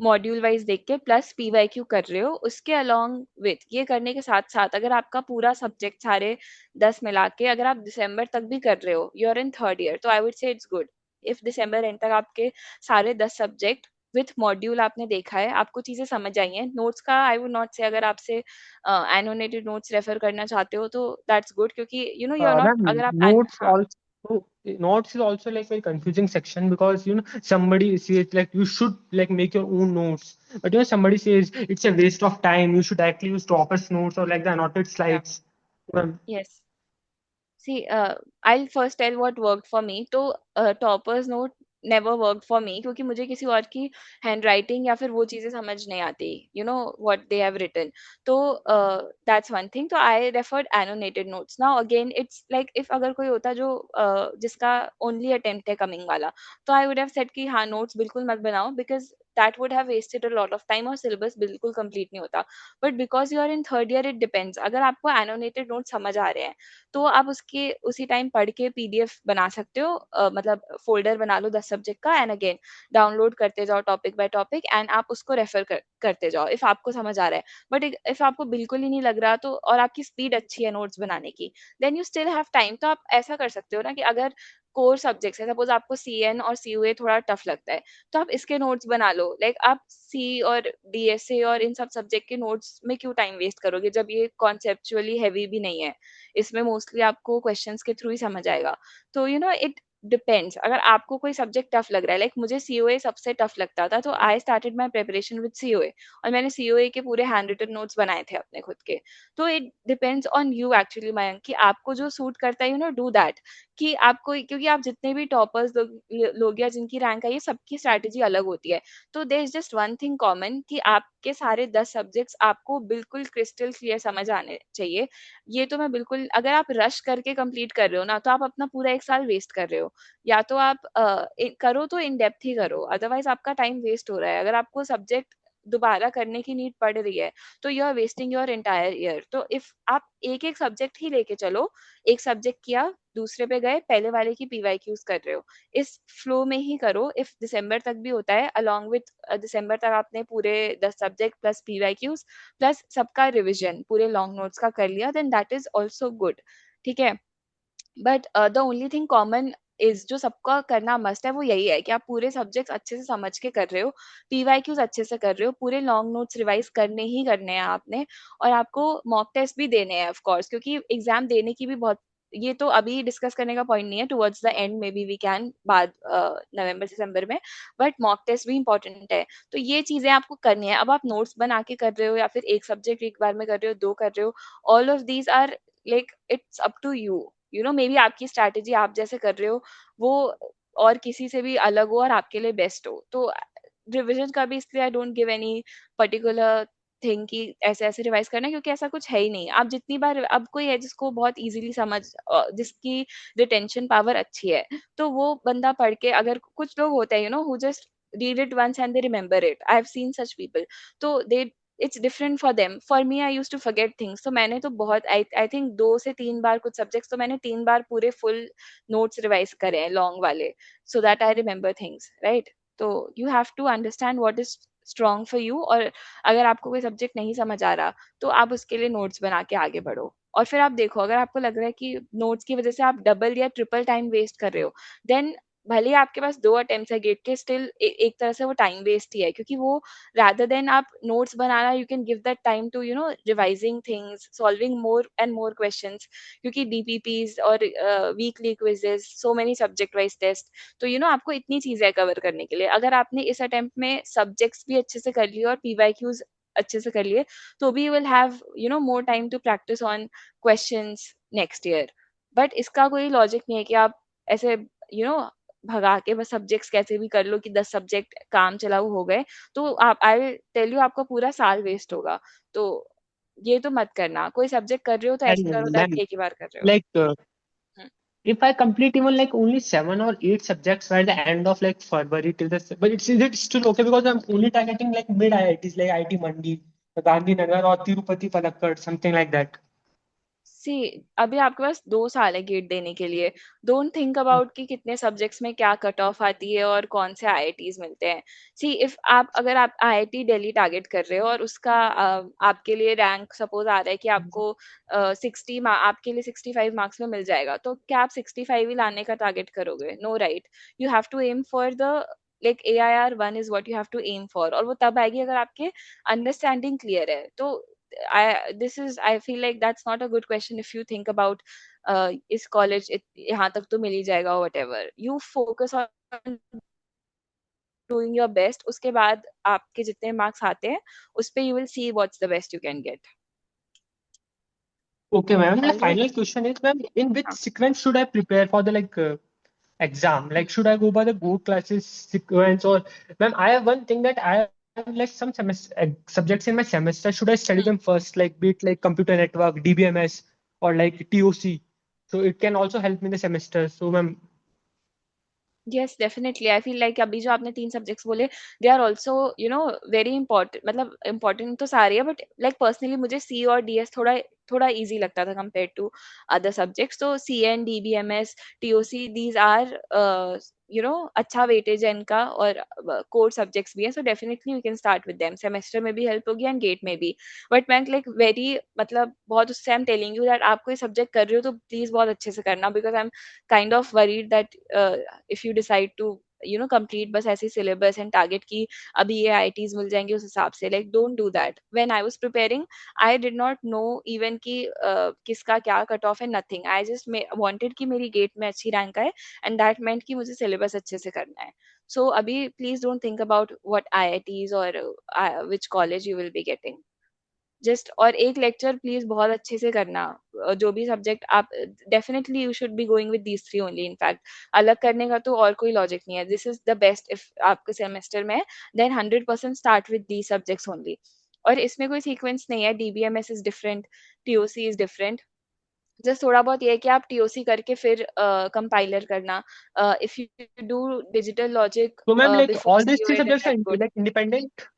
module wise देख के plus PYQ कर रहे हो, उसके अलोंग विथ ये करने के साथ साथ अगर आपका पूरा सब्जेक्ट सारे 10 मिला के अगर आप दिसंबर तक भी कर रहे हो, you are in third year, तो I would say it's good. If December end तक आपके सारे 10 सब्जेक्ट विथ मॉड्यूल आपने देखा है, आपको चीजें समझ आई हैं. नोट्स का आई वुड नॉट से, अगर आपसे एनोटेटेड नोट्स रेफर करना चाहते हो तो दैट्स गुड, क्योंकि यू आर नॉट, Ma'am, अगर आप notes हाँ. also. So notes is also like very confusing section because somebody says like you should like make your own notes, but somebody says it's a waste of time. You should actually use Topper's notes or like the annotated Yeah. slides. Um, Yes. See, I'll first tell what worked for me. तो toppers note never worked for me क्योंकि मुझे किसी और की handwriting या फिर वो चीजें समझ नहीं आती, you know what they have written. तो दैट्स वन थिंग. तो I referred annotated notes. Now again it's like if अगर कोई होता जो जिसका ओनली अटेम्प्ट है कमिंग वाला, तो आई वुड हैव सेड कि हाँ नोट्स बिल्कुल मत बनाओ because that would have wasted a lot of time और सिलेबस बिल्कुल कंप्लीट नहीं होता. But because you are in third year it depends. अगर आपको एनोटेटेड नोट समझ आ रहे हैं तो आप उसके उसी टाइम पढ़ के पीडीएफ बना सकते हो. मतलब फोल्डर बना लो 10 सब्जेक्ट का एंड अगेन डाउनलोड करते जाओ टॉपिक बाय टॉपिक एंड आप उसको रेफर करते जाओ इफ आपको समझ आ रहा है. बट इफ आपको बिल्कुल ही नहीं लग रहा तो और आपकी स्पीड अच्छी है नोट्स बनाने की, then you still have time. तो आप ऐसा कर सकते हो ना कि अगर कोर सब्जेक्ट्स है, सपोज आपको सीएन और सीयूए थोड़ा टफ लगता है, तो आप इसके नोट्स बना लो. लाइक आप सी और डीएसए और इन सब सब्जेक्ट के नोट्स में क्यों टाइम वेस्ट करोगे जब ये कॉन्सेप्चुअली हैवी भी नहीं है. इसमें मोस्टली आपको क्वेश्चंस के थ्रू ही समझ आएगा. तो इट डिपेंड्स. अगर आपको कोई सब्जेक्ट टफ लग रहा है, लाइक मुझे सीओए सबसे टफ लगता था, तो I started my preparation with COA और मैंने सीओए के पूरे हैंड रिटन नोट्स बनाए थे अपने खुद के. तो it depends on you actually Mayank कि आपको जो सूट करता है डू दैट. कि आपको क्योंकि आप जितने भी टॉपर्स लोग या जिनकी रैंक है ये सबकी स्ट्रैटेजी अलग होती है. तो there is just one thing common कि आपके सारे 10 सब्जेक्ट्स आपको बिल्कुल क्रिस्टल क्लियर समझ आने चाहिए. ये तो मैं बिल्कुल, अगर आप रश करके कंप्लीट कर रहे हो ना तो आप अपना पूरा 1 साल वेस्ट कर रहे हो. या तो आप करो तो इन डेप्थ ही करो, अदरवाइज आपका टाइम वेस्ट हो रहा है. अगर आपको सब्जेक्ट दोबारा करने की नीड पड़ रही है तो you are wasting your entire year. तो इफ आप एक एक सब्जेक्ट ही लेके चलो, एक सब्जेक्ट किया दूसरे पे गए, पहले वाले की पीवाईक्यूज कर रहे हो, इस फ्लो में ही करो. इफ दिसंबर तक भी होता है, अलोंग विथ दिसंबर तक आपने पूरे 10 सब्जेक्ट प्लस पीवाईक्यूज प्लस सबका रिविजन पूरे लॉन्ग नोट्स का कर लिया, then that is also good. ठीक है. But the only thing common is जो सबका करना मस्ट है वो यही है कि आप पूरे सब्जेक्ट्स अच्छे से समझ के कर रहे हो, पीवाईक्यूज अच्छे से कर रहे हो, पूरे लॉन्ग नोट्स रिवाइज करने ही करने हैं आपने. और आपको मॉक टेस्ट भी देने हैं ऑफ कोर्स, क्योंकि एग्जाम देने की भी बहुत, ये तो अभी डिस्कस करने का पॉइंट नहीं है. Towards the end may be we can बाद नवंबर दिसंबर में. बट मॉक टेस्ट भी इंपॉर्टेंट है. तो ये चीजें आपको करनी है. अब आप नोट्स बना के कर रहे हो या फिर एक सब्जेक्ट एक बार में कर रहे हो, दो कर रहे हो, all of these are like it's up to you. May be आपकी स्ट्रैटेजी आप जैसे कर रहे हो वो और किसी से भी अलग हो और आपके लिए बेस्ट हो. तो रिविजन का भी इसलिए I don't give any particular thing कि ऐसे ऐसे रिवाइज करना है, क्योंकि ऐसा कुछ है ही नहीं. आप जितनी बार, अब कोई है जिसको बहुत इजीली समझ जिसकी रिटेंशन पावर अच्छी है, तो वो बंदा पढ़ के, अगर कुछ लोग होते हैं who just read it once and they remember it. I have seen such people. तो they it's different for them. For me, I used to forget things. तो मैंने तो बहुत, I think 2 से 3 बार कुछ subjects तो मैंने 3 बार पूरे full notes revise करे हैं लॉन्ग वाले, so that I remember things, right? तो you have to understand what is strong for you. और अगर आपको कोई सब्जेक्ट नहीं समझ आ रहा तो आप उसके लिए नोट्स बना के आगे बढ़ो. और फिर आप देखो, अगर आपको लग रहा है कि नोट्स की वजह से आप डबल या ट्रिपल टाइम वेस्ट कर रहे हो, देन भले ही आपके पास 2 अटेम्प्ट्स है गेट के, स्टिल एक तरह से वो टाइम वेस्ट ही है. क्योंकि वो rather than आप notes banana, you can give that time to revising things, solving more and more questions. क्योंकि डीपीपीज और weekly quizzes, so many subject wise test, तो आपको इतनी चीजें कवर करने के लिए, अगर आपने इस अटेम्प्ट में सब्जेक्ट्स भी अच्छे से कर लिए और पीवाईक्यूज अच्छे से कर लिए, तो भी you will have more time to practice on questions next year. But इसका कोई लॉजिक नहीं है कि आप ऐसे भगा के बस सब्जेक्ट्स कैसे भी कर लो कि 10 सब्जेक्ट काम चलाऊ हो गए, तो आप, आई टेल यू, आपका पूरा साल वेस्ट होगा. तो ये तो मत करना. कोई सब्जेक्ट कर रहे हो तो ऐसे करो and दैट ma'am, एक ही बार कर रहे हो. like hmm. if I complete even like only 7 or 8 subjects by the end of like February till this, but it's is it still okay because I'm only targeting like mid IITs like IIT Mandi, Gandhinagar or Tirupati Palakkad, something like that. सी, अभी आपके पास 2 साल है gate देने के लिए. Don't think about कि कितने subjects में क्या कट ऑफ आती है और कौन से आईआईटीज मिलते हैं. सी, इफ अगर आप आईआईटी दिल्ली टारगेट कर रहे हो और उसका आपके लिए रैंक सपोज आ रहा है कि आपको आपके लिए 65 मार्क्स में मिल जाएगा, तो क्या आप 65 ही लाने का टारगेट करोगे? No, right. You have to aim for the, like AIR 1 is what you have to aim for, और वो तब आएगी अगर आपके अंडरस्टैंडिंग क्लियर है. तो I feel like that's not a good question if you think about इस college यहाँ तक तो मिल ही जाएगा, what ever, you focus on doing your best. उसके बाद आपके जितने मार्क्स आते हैं उस पे you will see what's the best you can get. Okay, ma'am. My all right. final question is, ma'am, in which हाँ। sequence should I prepare for the exam? Like, should I go by the good classes sequence, or, ma'am, I have one thing that I have like some semester subjects in my semester. Should I study them first, like be it like computer network, DBMS, or like TOC? So it can also help me in the semester. So, ma'am, yes definitely, I feel like अभी जो आपने 3 subjects बोले, they are also very important, मतलब important तो सारे हैं, but like personally मुझे सी और डीएस थोड़ा थोड़ा इजी लगता था कंपेयर टू अदर सब्जेक्ट्स। तो CN, DBMS, TOC, these are अच्छा वेटेज है इनका, और कोर सब्जेक्ट्स भी है, so definitely we can start with them. Semester में भी हेल्प होगी एंड गेट में भी। बट मैं लाइक वेरी, मतलब बहुत उससे I am telling you that आप कोई सब्जेक्ट कर रहे हो तो प्लीज बहुत अच्छे से करना, because I am kind of worried that if you decide to complete बस ऐसे सिलेबस एंड टारगेट की अभी ये आईआईटीज मिल जाएंगे उस हिसाब से, like don't do that. When I was preparing I did not know even कि किसका क्या कट ऑफ है, नथिंग। आई जस्ट वांटेड कि मेरी गेट में अच्छी रैंक आए, एंड दैट मेंट कि मुझे सिलेबस अच्छे से करना है। सो अभी please don't think about what IITs और which college you will be getting. Just और एक लेक्चर प्लीज बहुत अच्छे से करना। जो भी सब्जेक्ट आप, definitely you should be going with these three only. In fact अलग करने का तो और कोई लॉजिक नहीं है। This is the best. If आपके सेमेस्टर में then 100% start with the subjects only. और इसमें कोई सीक्वेंस नहीं है। DBMS is different, TOC is different. Just थोड़ा बहुत ये है कि आप टीओसी करके फिर कंपाइलर करना। If you do digital logic so ma'am, like before all these three COA then subjects are that's good. like independent,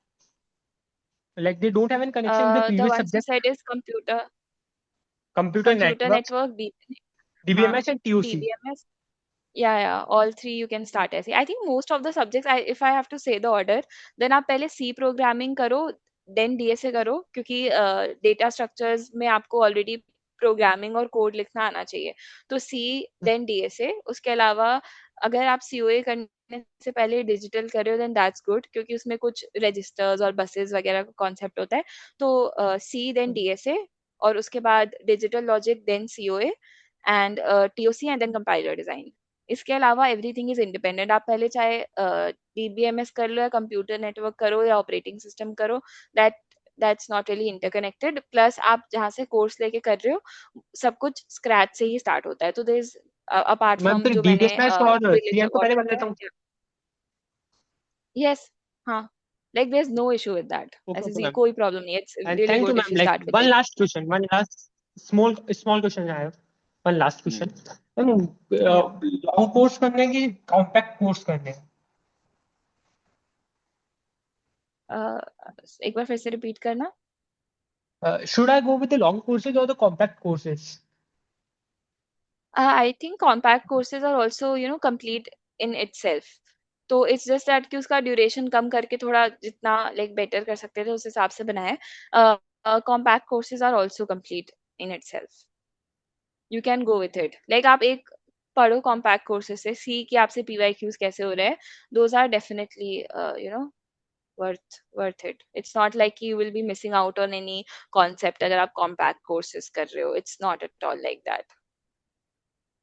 like they don't have any connection with the The previous ones you subject, said is computer computer networks, network, हाँ, DBMS, and TOC. DBMS. Yeah, all three you can start ऐसे। I think most of the subjects, if I have to say the order, then आप पहले C programming करो, then DSA करो, क्योंकि data structures में आपको already programming और code लिखना आना चाहिए। तो C then DSA। उसके अलावा अगर आप COA करने से पहले डिजिटल कर रहे हो, then that's good, क्योंकि उसमें कुछ रजिस्टर्स और बसेस वगैरह का कॉन्सेप्ट होता है। तो C then DSA, और उसके बाद digital logic then COA and TOC and then compiler design. इसके अलावा एवरीथिंग इज इंडिपेंडेंट। आप पहले चाहे डीबीएमएस कर लो, या कंप्यूटर नेटवर्क करो, या ऑपरेटिंग सिस्टम करो, that that's not really interconnected. Plus आप जहाँ से कोर्स लेके कर रहे हो, सब कुछ स्क्रैच से ही स्टार्ट होता है। तो there is, apart ma'am from फिर जो मैंने DBMS और रिलेटिव CM को पहले ऑर्डर कर है। लेता हूँ. यस, हाँ, like there is no issue with that. Okay, ऐसे okay, ma'am. कोई प्रॉब्लम नहीं है। It's And really thank you, good ma'am. If you Like start with one it. last question, one last small question I have. One last question. Ma'am, या long course करने की compact course करने हैं? एक बार फिर से रिपीट करना। Should I go with the long courses or the compact courses? I think compact courses are also, complete in itself. तो इट्स जस्ट दैट कि उसका ड्यूरेशन कम करके थोड़ा जितना लाइक बेटर कर सकते थे उस हिसाब से बनाया है। Compact courses are also complete in itself. You can go with it. Like आप एक पढ़ो कॉम्पैक्ट कोर्सेज से, सी कि आपसे पीवाईक्यूज कैसे हो रहे हैं। Those are definitely worth it. It's not like you will be missing out on any concept अगर आप कॉम्पैक्ट कोर्सेज कर रहे हो। It's not at all like that.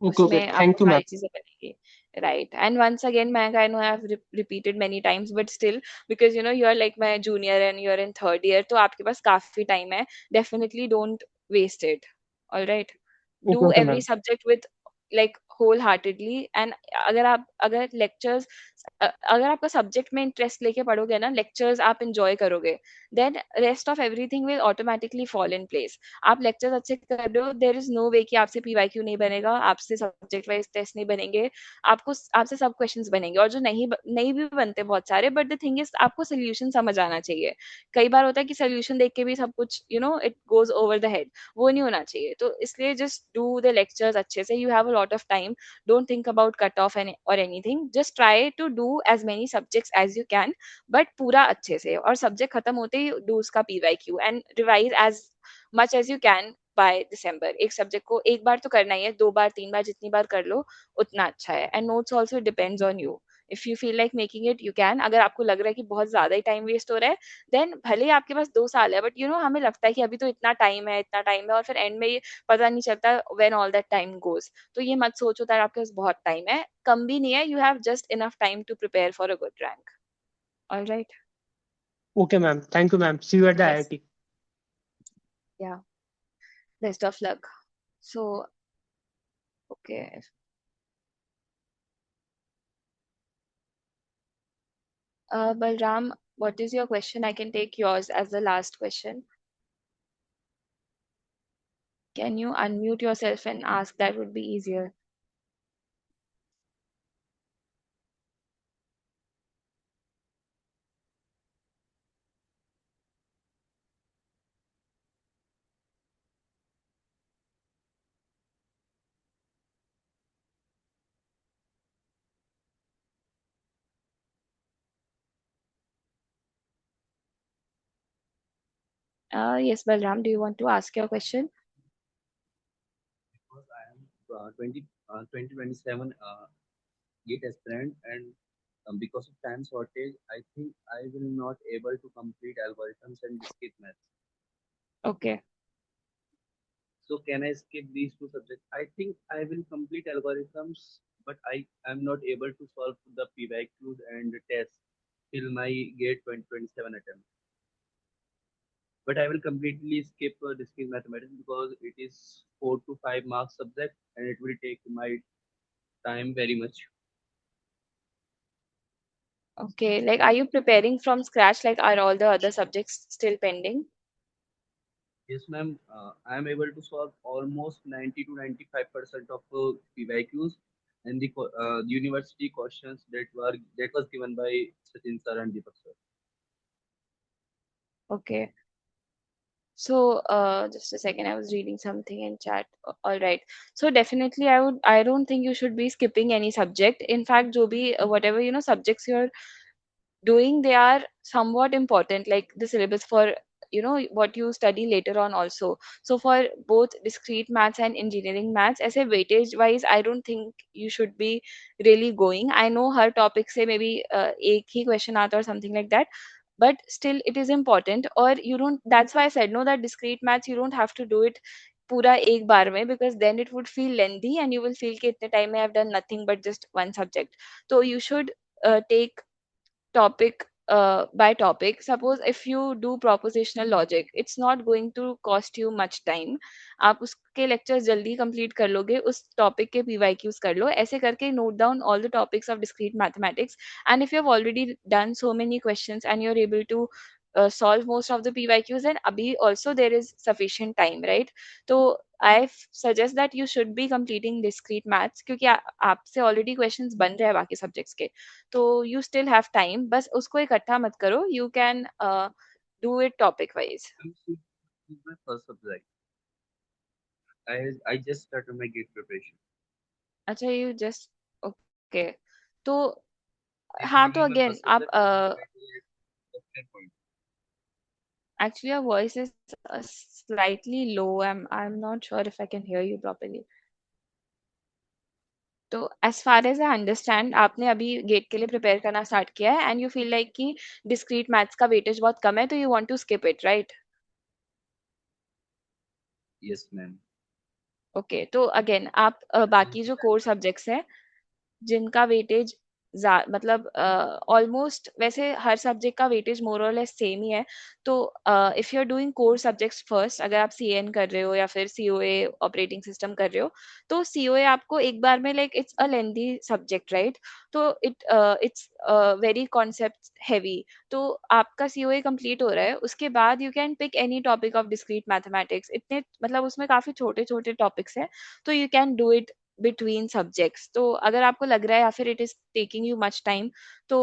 Okay, okay. उसमें आपको Thank you, ma'am. सारी चीजें मिलेंगी। राइट, एंड वंस अगेन मैं I know I have repeated many times, but still because you are like my junior and you are in third year, तो आपके पास काफी टाइम है। Definitely don't waste it. All right, Okay, do okay, every ma'am. Subject with like wholeheartedly. And अगर lectures, अगर आपका subject में interest लेके पढ़ोगे ना, लेक्चर्स आप इंजॉय करोगे, then rest of everything will automatically fall in place. आप लेक्चर्स अच्छे कर रहे हो, देयर इज नो वे कि आपसे पीवाईक्यू नहीं बनेगा, आपसे सब्जेक्ट वाइज टेस्ट नहीं बनेंगे। आपसे सब क्वेश्चंस बनेंगे, और जो नहीं भी बनते बहुत सारे, बट द थिंग इज आपको सोल्यूशन समझ आना चाहिए। कई बार होता है कि सोल्यूशन देख के भी सब कुछ it goes over the head. वो नहीं होना चाहिए। तो इसलिए जस्ट डू द लेक्चर्स अच्छे से। You have a lot of time. Don't think about cut off और anything. Just try to do as many subjects as you can, but पूरा अच्छे से। और सब्जेक्ट खत्म होते ही डू उसका PYQ and revise as much as you can by December. एक सब्जेक्ट को एक बार तो करना ही है, 2 बार 3 बार जितनी बार कर लो उतना अच्छा है। And notes also depends on you. If you feel like making it you can. अगर आपको लग रहा है कि बहुत ज्यादा ही टाइम वेस्ट हो रहा है, देन भले ही आपके पास 2 साल है, बट हमें लगता है कि अभी तो इतना टाइम है और फिर एंड में ये पता नहीं चलता when all that time goes. तो ये मत सोचो दैट आपके पास बहुत टाइम है, कम भी नहीं है, you have just enough time to prepare for a good rank. All right. Okay, ma'am. Thank you, ma'am. See you at the yes, IIT. Yeah, best of luck. So okay, Balram, what is your question? I can take yours as the last question. Can you unmute yourself and ask? That would be easier. Yes, Balram, do you want to ask your question? Because I am 2027 GATE aspirant, and because of time shortage, I think I will not able to complete algorithms and discrete maths. Okay. So can I skip these two subjects? I think I will complete algorithms, but I am not able to solve the PYQs and the tests till my GATE 2027 attempt. But I will completely skip discrete mathematics because it is 4 to 5 marks subject and it will take my time very much. Okay. Like, are you preparing from scratch? Like, are all the other subjects still pending? Yes, ma'am. I am able to solve almost 90 to 95% of PYQs and the university questions that was given by Sachin sir and Deepak sir. Okay. So, just a second, I was reading something in chat. All right. So definitely, I don't think you should be skipping any subject. In fact, जो भी whatever subjects you're doing, they are somewhat important, like the syllabus for what you study later on also. So for both discrete maths and engineering maths, as a weightage wise, I don't think you should be really going. I know her topic say maybe एक ही question आता or something like that, but still it is important. Or you don't, that's why I said no, that discrete maths you don't have to do it पूरा एक बार में, because then it would feel lengthy and you will feel कि इतने time में I've done nothing but just one subject. So you should take topic by topic. Suppose if you do propositional logic, it's not going to cost you much time. आप उसके lectures जल्दी complete कर लोगे, उस topic के PYQs कर लो, ऐसे करके note down all the topics of discrete mathematics. And if you have already done so many questions and you're able to solve most of the PYQs, then abhi also there is sufficient time, right? So I suggest that you should be completing discrete maths, क्योंकि आपसे already questions बन रहे हैं बाकी subjects के, तो you still have time. बस उसको इकट्ठा मत करो, you can do it topic wise. This is my first subject. I just started my GATE preparation. अच्छा, you just okay. तो This हाँ, only तो is my again first आप subject. I will try to get the point. actually your voice is slightly low. I'm not sure if I can hear you properly. तो as far as I understand, आपने अभी gate के लिए prepare करना start किया है and you feel like कि discrete maths का वेटेज बहुत कम है, तो you want to skip it, right? Yes, ma'am. Okay, तो अगेन आप बाकी जो कोर सब्जेक्ट्स हैं जिनका वेटेज मतलब ऑलमोस्ट वैसे हर सब्जेक्ट का वेटेज मोर और लेस सेम ही है। तो if you are doing core subjects first, अगर आप सीएन कर रहे हो या फिर सीओए ऑपरेटिंग सिस्टम कर रहे हो, तो सीओए आपको एक बार में like it's a lengthy subject, right? तो इट्स वेरी कॉन्सेप्ट हैवी। तो आपका सीओए कंप्लीट हो रहा है, उसके बाद you can pick any topic of discrete mathematics. इतने मतलब उसमें काफी छोटे छोटे टॉपिक्स हैं, तो you can do it between subjects. तो अगर आपको लग रहा है या फिर it is taking you much time, तो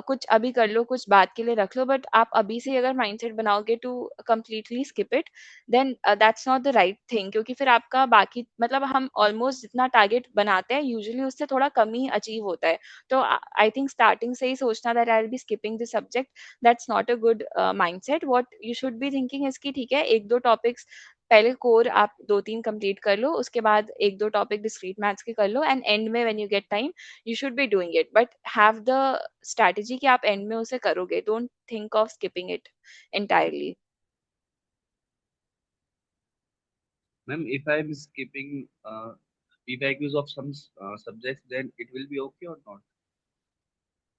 कुछ अभी कर लो, कुछ बात के लिए रख लो, बट आप अभी से अगर माइंडसेट बनाओगे to completely skip it, then that's not the right thing. क्योंकि फिर आपका बाकी मतलब हम ऑलमोस्ट जितना टारगेट बनाते हैं यूजुअली उससे थोड़ा कम ही अचीव होता है। तो आई थिंक स्टार्टिंग से ही सोचना that I will be skipping this subject, that's not a good mindset. What you should be thinking is कि ठीक है, एक दो टॉपिक्स पहले कोर आप 2-3 कंप्लीट कर लो, उसके बाद 1-2 टॉपिक डिस्क्रीट मैथ्स के कर लो एंड एंड में when you get time you should be doing it, but have the strategy कि आप एंड में उसे करोगे, don't think of skipping it entirely. Ma'am, if I'm skipping PYQs of some subjects, then it will be okay or not?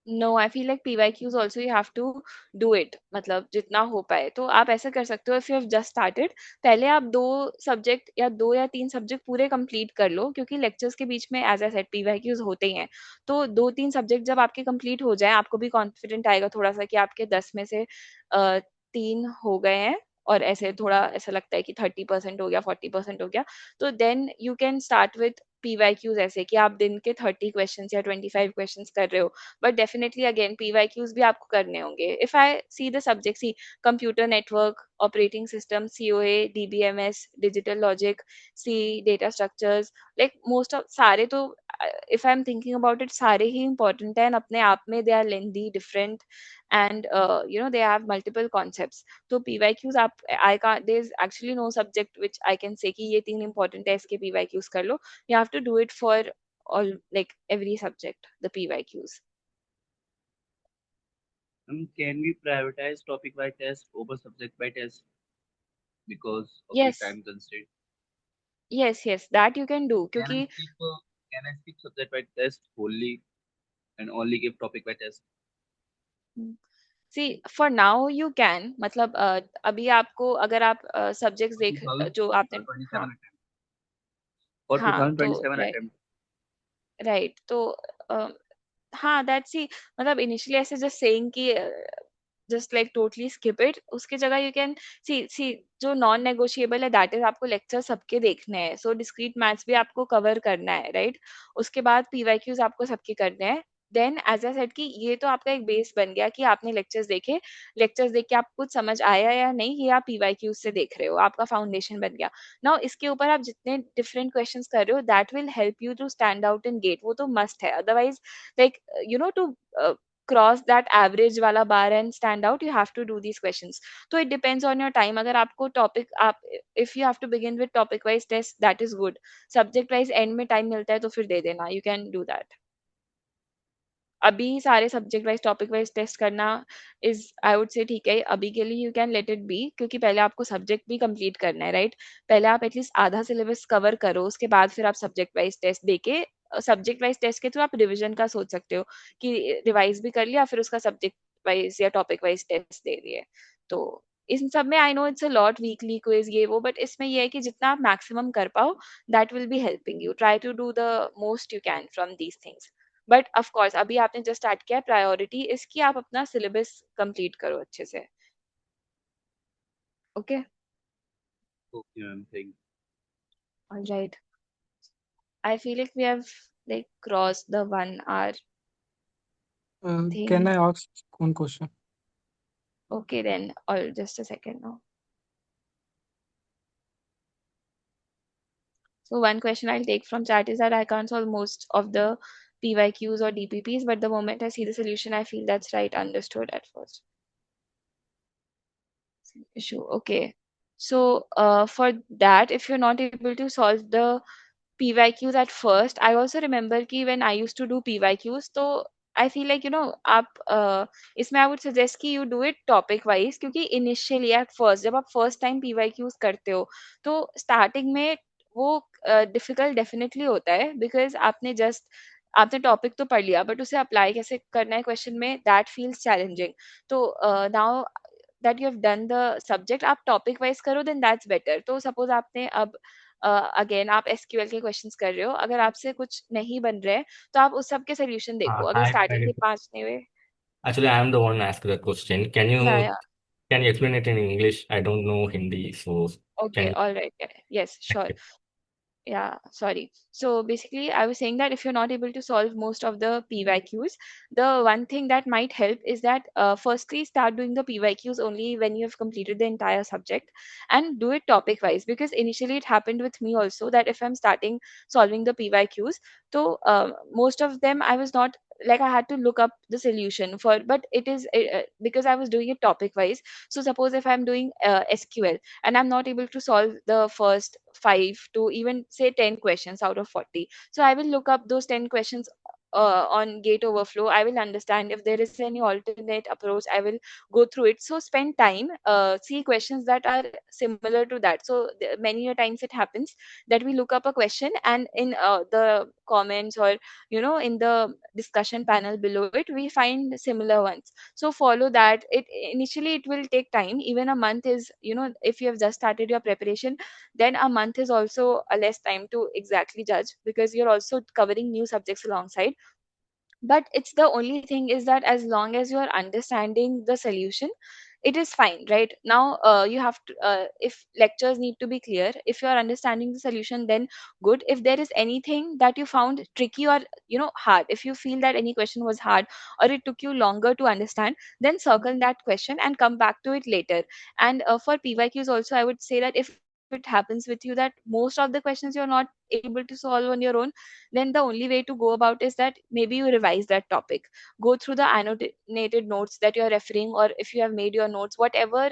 No I feel like PYQs also you have to do it, मतलब जितना हो पाए तो आप ऐसा कर सकते हो। If you have just started, पहले आप 2 सब्जेक्ट या 2 या 3 सब्जेक्ट पूरे कंप्लीट कर लो, क्योंकि लेक्चर्स के बीच में एज आई सेड पीवाईक्यूज होते ही हैं। तो 2-3 सब्जेक्ट जब आपके कंप्लीट हो जाए, आपको भी कॉन्फिडेंट आएगा थोड़ा सा कि आपके 10 में से 3 हो गए हैं, और ऐसे थोड़ा ऐसा लगता है कि 30% हो गया, 40% हो गया, तो then you can start with PYQs, ऐसे कि आप दिन के 30 क्वेश्चंस या 25 क्वेश्चंस कर रहे हो। बट डेफिनेटली अगेन पीवाईक्यूज भी आपको करने होंगे। If I see the subject, see computer network, operating system, COA, DBMS, digital logic, see data structures, like most of सारे तो, if I am thinking about it, सारे ही इंपॉर्टेंट हैं अपने आप में। They are lengthy, different, and they have multiple concepts. तो PYQs आप, I can't, there is actually no subject which I can say कि ये 3 इंपॉर्टेंट है, इसके पीवाईक्यूज कर लो। You have to do it for all, like every subject, the PYQs. Can we prioritize topic by test over subject by test because of the Yes, time constraint? yes, that you can do. Can I क्योंकि skip can I skip subject by test wholly and only give topic by test see, for now you can, मतलब अभी आपको अगर आप subjects for देख, जो आपने, 2027 हाँ attempt? For हाँ, तो 2027 attempt. राइट, तो अ, हाँ, दैट्स ही, मतलब इनिशियली ऐसे जस्ट सेइंग कि just like totally skip it, उसकी जगह यू कैन सी सी जो नॉन नेगोशिएबल है दैट इज आपको लेक्चर सबके देखने हैं। सो डिस्क्रीट मैथ्स भी आपको कवर करना है, राइट? उसके बाद पीवाईक्यूज आपको सबके करने हैं। देन एज आई सेड कि ये तो आपका एक बेस बन गया कि आपने लेक्चर्स देखे, लेक्चर्स देख के आपको कुछ समझ आया या नहीं, ये आप पीवाईक्यूज से देख रहे हो, आपका फाउंडेशन बन गया। नाउ इसके ऊपर आप जितने डिफरेंट क्वेश्चंस कर रहे हो, that will help you to stand out in GATE, वो तो मस्ट है। Otherwise like to cross that average वाला bar and stand out, you have to do these questions. तो it depends on your time. अगर आपको topic, आप, if you have to begin with topic wise test, that is good. Subject wise end में time मिलता है तो फिर दे देना, यू कैन डू दैट। अभी सारे subject wise topic wise test करना इज, आई वुड से, ठीक है अभी के लिए, you can let it be, क्योंकि पहले आपको सब्जेक्ट भी कंप्लीट करना है, राइट? पहले आप एटलीस्ट आधा सिलेबस कवर करो, उसके बाद फिर आप सब्जेक्ट वाइज टेस्ट देके, सब्जेक्ट वाइज टेस्ट के थ्रू आप रिविजन का सोच सकते हो कि रिवाइज भी कर लिया, फिर उसका सब्जेक्ट वाइज या टॉपिक वाइज टेस्ट दे दिए। तो इन सब में I know it's a lot, weekly quiz ये वो, बट इसमें ये है कि जितना आप मैक्सिमम कर पाओ, that will be helping you. Try to do the most you can from these things. But of course अभी आपने जस्ट स्टार्ट किया, प्रायोरिटी इसकी आप अपना सिलेबस कंप्लीट करो अच्छे से। Okay, Okay, ma'am. Thank you. Alright, I feel like we have like crossed the 1 hour Can thing. I ask one question? Okay, then, or just a second now. So one question I'll take from chat is that I can't solve most of the PYQs or DPPs, but the moment I see the solution, I feel that's right. Understood at first. Issue. Okay. So for that, if you're not able to solve the PYQs at first, I also remember कि when I used to do PYQs, तो I feel like आप इसमें I would suggest कि you do it topic wise, क्योंकि initially at first जब आप first time PYQs करते हो, तो starting में वो difficult definitely होता है, because आपने टॉपिक तो पढ़ लिया, बट उसे अप्लाई कैसे करना है क्वेश्चन में, दैट फील्स चैलेंजिंग। तो now that you have done the subject, आप टॉपिक वाइज करो, देन दैट्स बेटर। तो सपोज आपने अब अगेन आप एसक्यूएल के क्वेश्चंस कर रहे हो, अगर आपसे कुछ नहीं बन रहे हैं, तो आप उस सब के सोल्यूशन देखो, अगर स्टार्टिंग के 5 नहीं हुए। Actually, I am the one asked that question. Can या you या can you explain it in English? I don't know Hindi, so okay, can alright, yes, sure. Yeah, sorry. So basically, I was saying that if you're not able to solve most of the PYQs, the one thing that might help is that firstly, start doing the PYQs only when you have completed the entire subject, and do it topic wise, because initially it happened with me also that if I'm starting solving the PYQs, so most of them I was not like I had to look up the solution for, but it is because I was doing it topic wise. So suppose if I'm doing SQL and I'm not able to solve the first 5 to even say 10 questions out of 40, so I will look up those 10 questions on Gate Overflow. I will understand if there is any alternate approach. I will go through it. So spend time, see questions that are similar to that. So many a times it happens that we look up a question, and in the comments, or in the discussion panel below it, we find similar ones. So follow that. It initially it will take time. Even a month is, if you have just started your preparation, then a month is also a less time to exactly judge, because you're also covering new subjects alongside. But it's the only thing is that as long as you are understanding the solution, it is fine. Right now, you have to, if lectures need to be clear, if you are understanding the solution, then good. If there is anything that you found tricky or hard, if you feel that any question was hard or it took you longer to understand, then circle that question and come back to it later. And for PYQs also, I would say that if it happens with you that most of the questions you're not able to solve on your own, then the only way to go about is that maybe you revise that topic. Go through the annotated notes that you're referring, or if you have made your notes, whatever,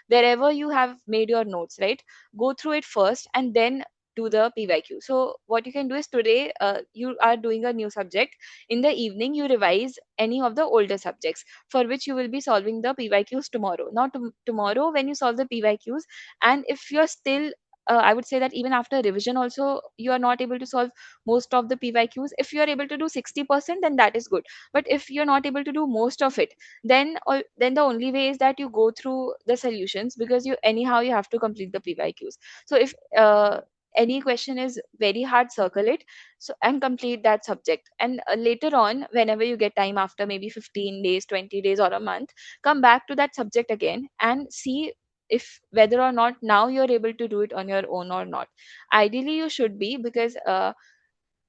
wherever you have made your notes, right? Go through it first and then do the PYQ. So what you can do is today, you are doing a new subject. In the evening, you revise any of the older subjects for which you will be solving the PYQs tomorrow. Now, tomorrow, when you solve the PYQs, and if you're still I would say that even after revision also you are not able to solve most of the PYQs. If you are able to do 60%, then that is good. But if you're not able to do most of it, then the only way is that you go through the solutions, because you anyhow you have to complete the PYQs. So if any question is very hard, circle it, so and complete that subject. And later on, whenever you get time, after maybe 15 days, 20 days, or a month, come back to that subject again and see if whether or not now you're able to do it on your own or not. Ideally you should be, because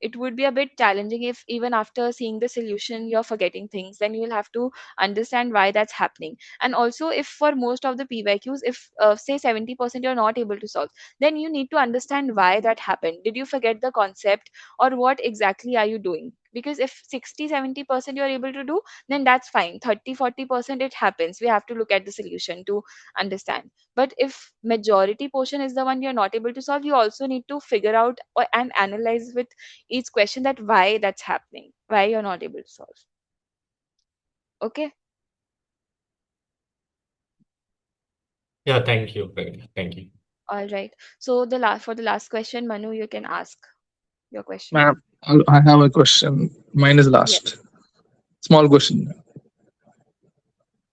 it would be a bit challenging if even after seeing the solution you're forgetting things. Then you will have to understand why that's happening. And also, if for most of the PYQs, if say 70% you're not able to solve, then you need to understand why that happened. Did you forget the concept, or what exactly are you doing? Because if 60-70% you're able to do, then that's fine. 30-40% it happens, we have to look at the solution to understand. But if majority portion is the one you're not able to solve, you also need to figure out and analyze with each question that why that's happening, why you're not able to solve. Okay. Yeah, thank you. Thank you. All right. So for the last question, Manu, you can ask your question. Ma'am, I have a question. Mine is Yes. last. Small question.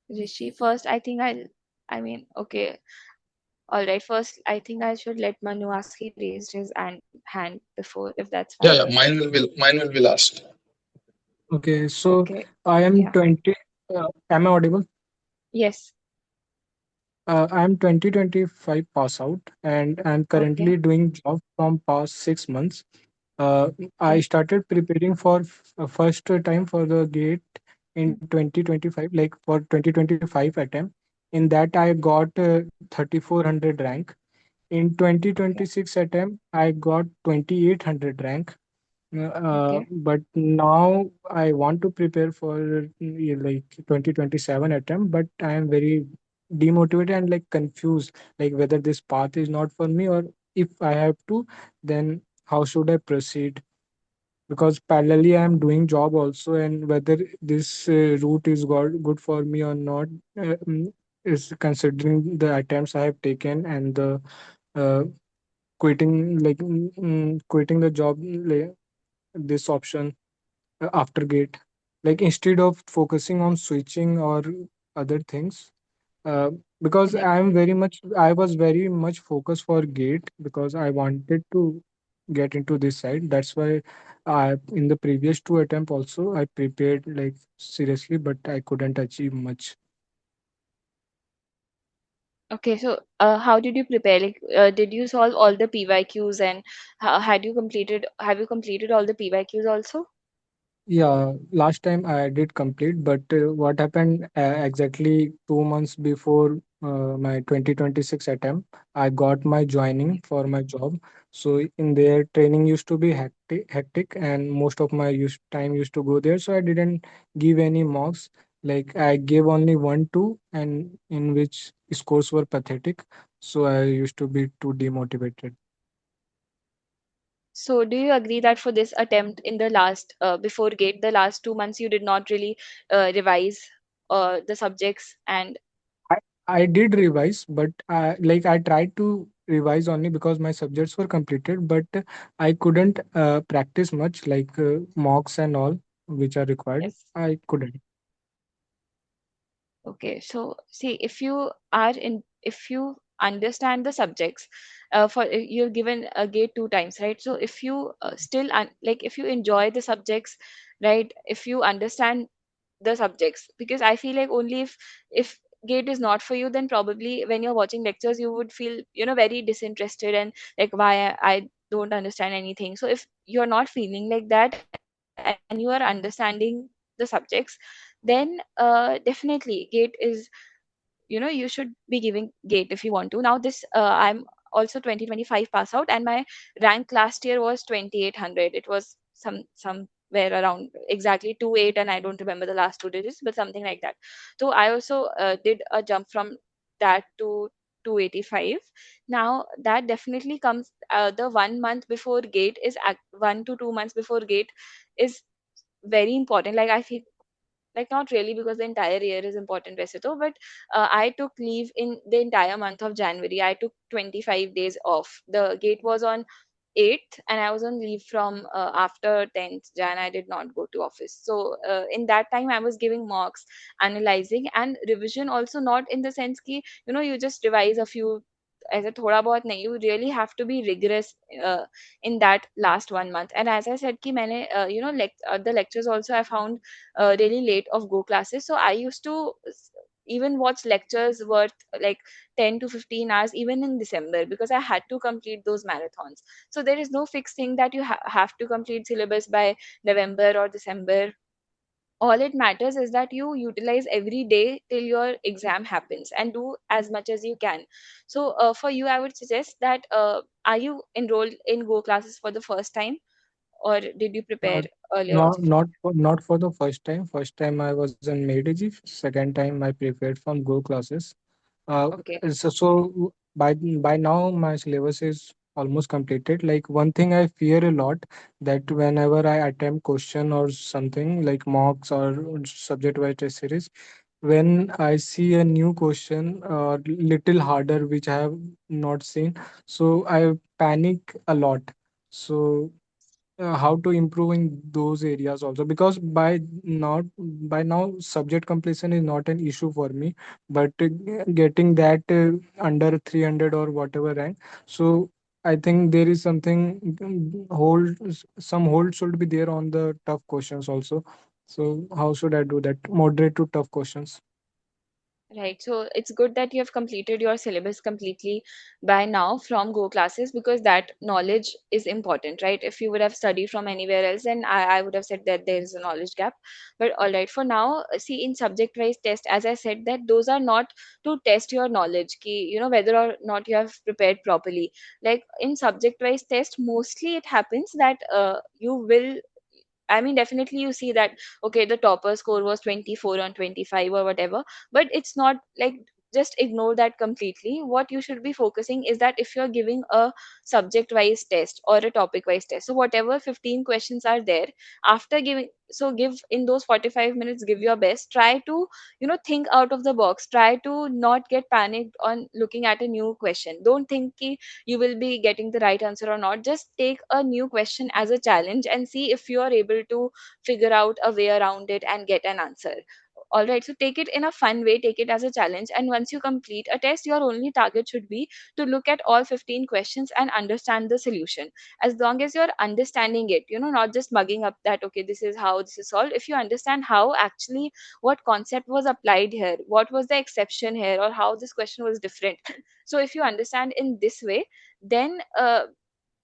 Rishi first. Okay. All right. First, I think I should let Manu ask. He raised his hand before, if that's fine. Yeah, yeah. Mine will be last. Okay, so Okay. I am Yeah. 20. Am I audible? Yes. I am 2025 pass out, and I'm Okay. currently doing job from past 6 months. I Okay. started preparing for first time for the gate in 2025, like for 2025 attempt. In that, I got 3400 rank. In Okay. 2026 attempt, I got 2800 rank. Okay. But now I want to prepare for like 2027 attempt, but I am very demotivated and like confused, like whether this path is not for me, or if I have to, then how should I proceed? Because parallelly I am doing job also, and whether this route is good for me or not, is considering the attempts I have taken, and the uh, quitting the job, like, this option after gate, like instead of focusing on switching or other things, uh, because Correct. I was very much focused for gate because I wanted to get into this side. That's why I, in the previous two attempt also, I prepared like seriously, but I couldn't achieve much. Okay, so how did you prepare? Like, did you solve all the PYQs, and have you completed all the PYQs also? Yeah, last time I did complete, but what happened exactly 2 months before my 2026 attempt, I got my joining for my job. So in there, training used to be hectic, and most of my time used to go there. So I didn't give any mocks. Like I gave only one, two, and in which scores were pathetic. So I used to be too demotivated. So do you agree that for this attempt in the last before gate, the last 2 months you did not really revise the subjects and I, I did revise, but like I tried to revise only because my subjects were completed, but I couldn't practice much, like mocks and all, which are required. yes. I couldn't. Okay, so see, if you understand the subjects, you're given a gate 2 times, right? So if you like if you enjoy the subjects, right? If you understand the subjects, because I feel like only if gate is not for you, then probably when you're watching lectures, you would feel very disinterested and like why I don't understand anything. So if you're not feeling like that and you are understanding the subjects, then definitely gate is you should be giving gate if you want to. Now this I'm also 2025 pass out, and my rank last year was 2800. It was somewhere around exactly 28, and I don't remember the last 2 digits, but something like that. So I also did a jump from that to 285. Now that definitely comes the 1 month before gate 1 to 2 months before gate is very important. Like I feel like not really, because the entire year is important वैसे तो, but I took leave in the entire month of January. I took 25 days off. The gate was on 8th and I was on leave from after 10th Jan. I did not go to office. So in that time I was giving mocks, analyzing and revision also, not in the sense ki you just revise a few ऐसे थोड़ा बहुत नहीं. You really have to be rigorous uh, in that last 1 month. And as I said कि मैंने the lectures also I found really late of go classes. So I used to even watch lectures worth like 10 to 15 hours even in December, because I had to complete those marathons. So there is no fixed thing that you have to complete syllabus by November or December. All it matters is that you utilize every day till your exam happens and do as much as you can. So for you, I would suggest that are you enrolled in go classes for the first time, or did you prepare Uh, earlier also for? not for the first time. First time I was in Medici. Second time I prepared from Go classes. Okay. So by now my syllabus is almost completed. Like one thing I fear a lot, that whenever I attempt question or something like mocks or subject wise test series, when I see a new question little harder which I have not seen, so I panic a lot. So how to improve in those areas also, because by now subject completion is not an issue for me, but getting that under 300 or whatever rank. So I think there is something some hold should be there on the tough questions also. So how should I do that, moderate to tough questions? Right. So it's good that you have completed your syllabus completely by now from Go classes, because that knowledge is important, right? If you would have studied from anywhere else, then I would have said that there is a knowledge gap. But all right, for now, see, in subject-wise test, as I said, that those are not to test your knowledge, ki, whether or not you have prepared properly. Like in subject-wise test, mostly it happens that you will I mean, definitely you see that, okay, the topper score was 24 on 25 or whatever, but it's not like just ignore that completely. What you should be focusing is that if you're giving a subject wise test or a topic wise test, so whatever 15 questions are there, after giving, so give in those 45 minutes, give your best. Try to, think out of the box. Try to not get panicked on looking at a new question. Don't think ki you will be getting the right answer or not. Just take a new question as a challenge and see if you are able to figure out a way around it and get an answer. All right, so take it in a fun way, take it as a challenge, and once you complete a test, your only target should be to look at all 15 questions and understand the solution. As long as you're understanding it, not just mugging up that, okay, this is how this is solved. If you understand how actually what concept was applied here, what was the exception here, or how this question was different, so if you understand in this way, then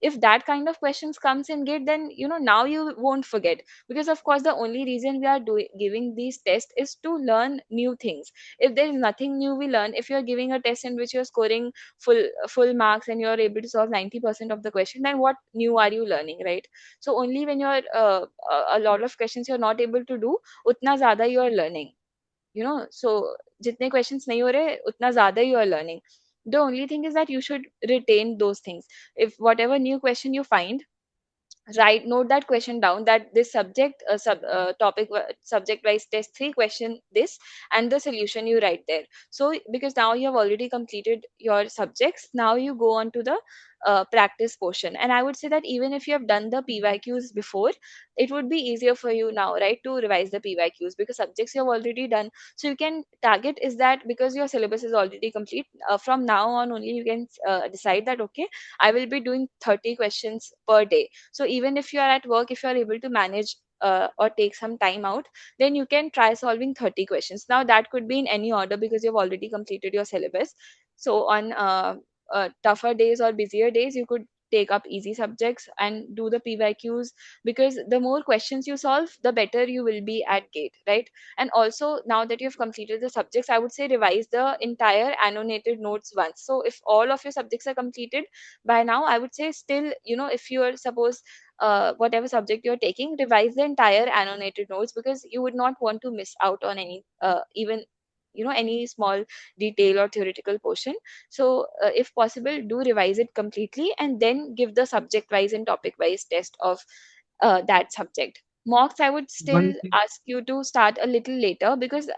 if that kind of questions comes in GATE, then now you won't forget, because of course the only reason we are doing giving these tests is to learn new things. If there is nothing new we learn, if you're giving a test in which you're scoring full marks and you're able to solve 90% of the question, then what new are you learning, right? So only when you're a lot of questions you're not able to do, utna zyada you are learning. So jitne questions nahi ho rahe, utna zyada you are learning. The only thing is that you should retain those things. If whatever new question you find, write note that question down, that this subject subject wise test 3 question this, and the solution you write there. So because now you have already completed your subjects, now you go on to the practice portion. And I would say that even if you have done the PYQs before, it would be easier for you now, right, to revise the PYQs, because subjects you have already done. So you can target is that, because your syllabus is already complete, from now on only you can decide that, okay, I will be doing 30 questions per day. So even if you are at work, if you are able to manage or take some time out, then you can try solving 30 questions. Now that could be in any order because you've already completed your syllabus. So on tougher days or busier days, you could take up easy subjects and do the PYQs, because the more questions you solve, the better you will be at GATE, right? And also, now that you've completed the subjects, I would say revise the entire annotated notes once. So if all of your subjects are completed by now, I would say still, if you are suppose whatever subject you're taking, revise the entire annotated notes, because you would not want to miss out on any even any small detail or theoretical portion. So if possible, do revise it completely and then give the subject wise and topic wise test of that subject. Mocks, I would still One thing, ask you to start a little later, because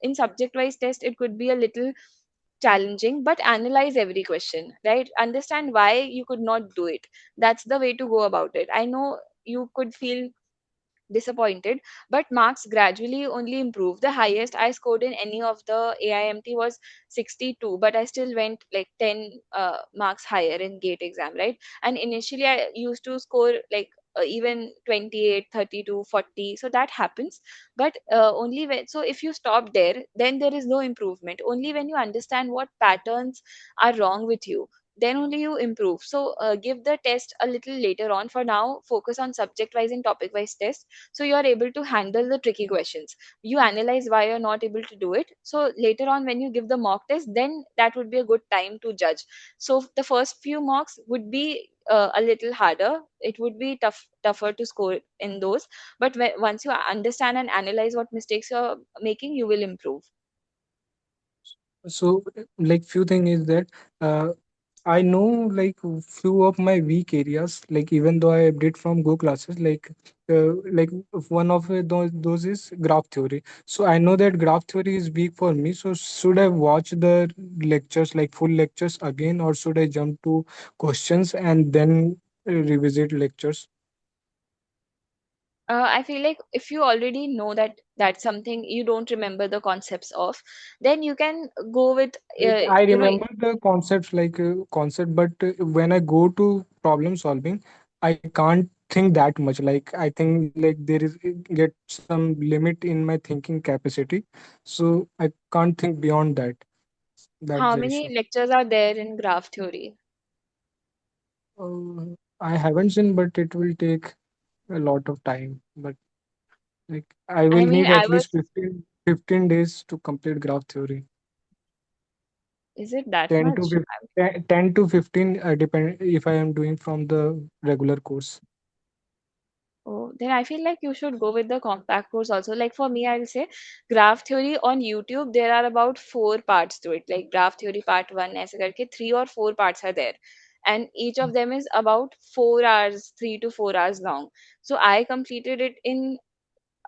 in subject wise test it could be a little challenging, but analyze every question, right? Understand why you could not do it. That's the way to go about it. I know you could feel disappointed, but marks gradually only improve. The highest I scored in any of the AIMT was 62, but I still went like 10 marks higher in GATE exam, right? And initially I used to score like even 28, 32, 40. So that happens. But only when, so if you stop there, then there is no improvement. Only when you understand what patterns are wrong with you, then only you improve. So give the test a little later on. For now, focus on subject wise and topic wise test, so you are able to handle the tricky questions. You analyze why you're not able to do it, so later on when you give the mock test, then that would be a good time to judge. So the first few mocks would be a little harder. It would be tougher to score in those, but once you understand and analyze what mistakes you're making, you will improve. so like few thing is that uh, I know like few of my weak areas. Like even though I did from Go classes, like one of those is graph theory. So I know that graph theory is weak for me. So should I watch the lectures, like full lectures again, or should I jump to questions and then revisit lectures? I feel like if you already know that that's something you don't remember the concepts of, then you can go with Like I remember the concepts, concept, but when I go to problem solving, I can't think that much. Like I think like there is get some limit in my thinking capacity, so I can't think beyond that. That's how the issue. many lectures are there in graph theory. I haven't seen, but it will take a lot of time. But like I I will mean, need I at was, least 15 days to complete graph theory. is it that 10 to much? 15, 10 to 15 depend if I am doing from the regular course. Oh, then I feel like you should go with the compact course also. Like for me, I'll say graph theory on YouTube, there are about 4 parts to it. Like graph theory part one, ऐसे करके 3 or 4 parts are there. And each of them is about 4 hours, 3 to 4 hours long. So I completed it in,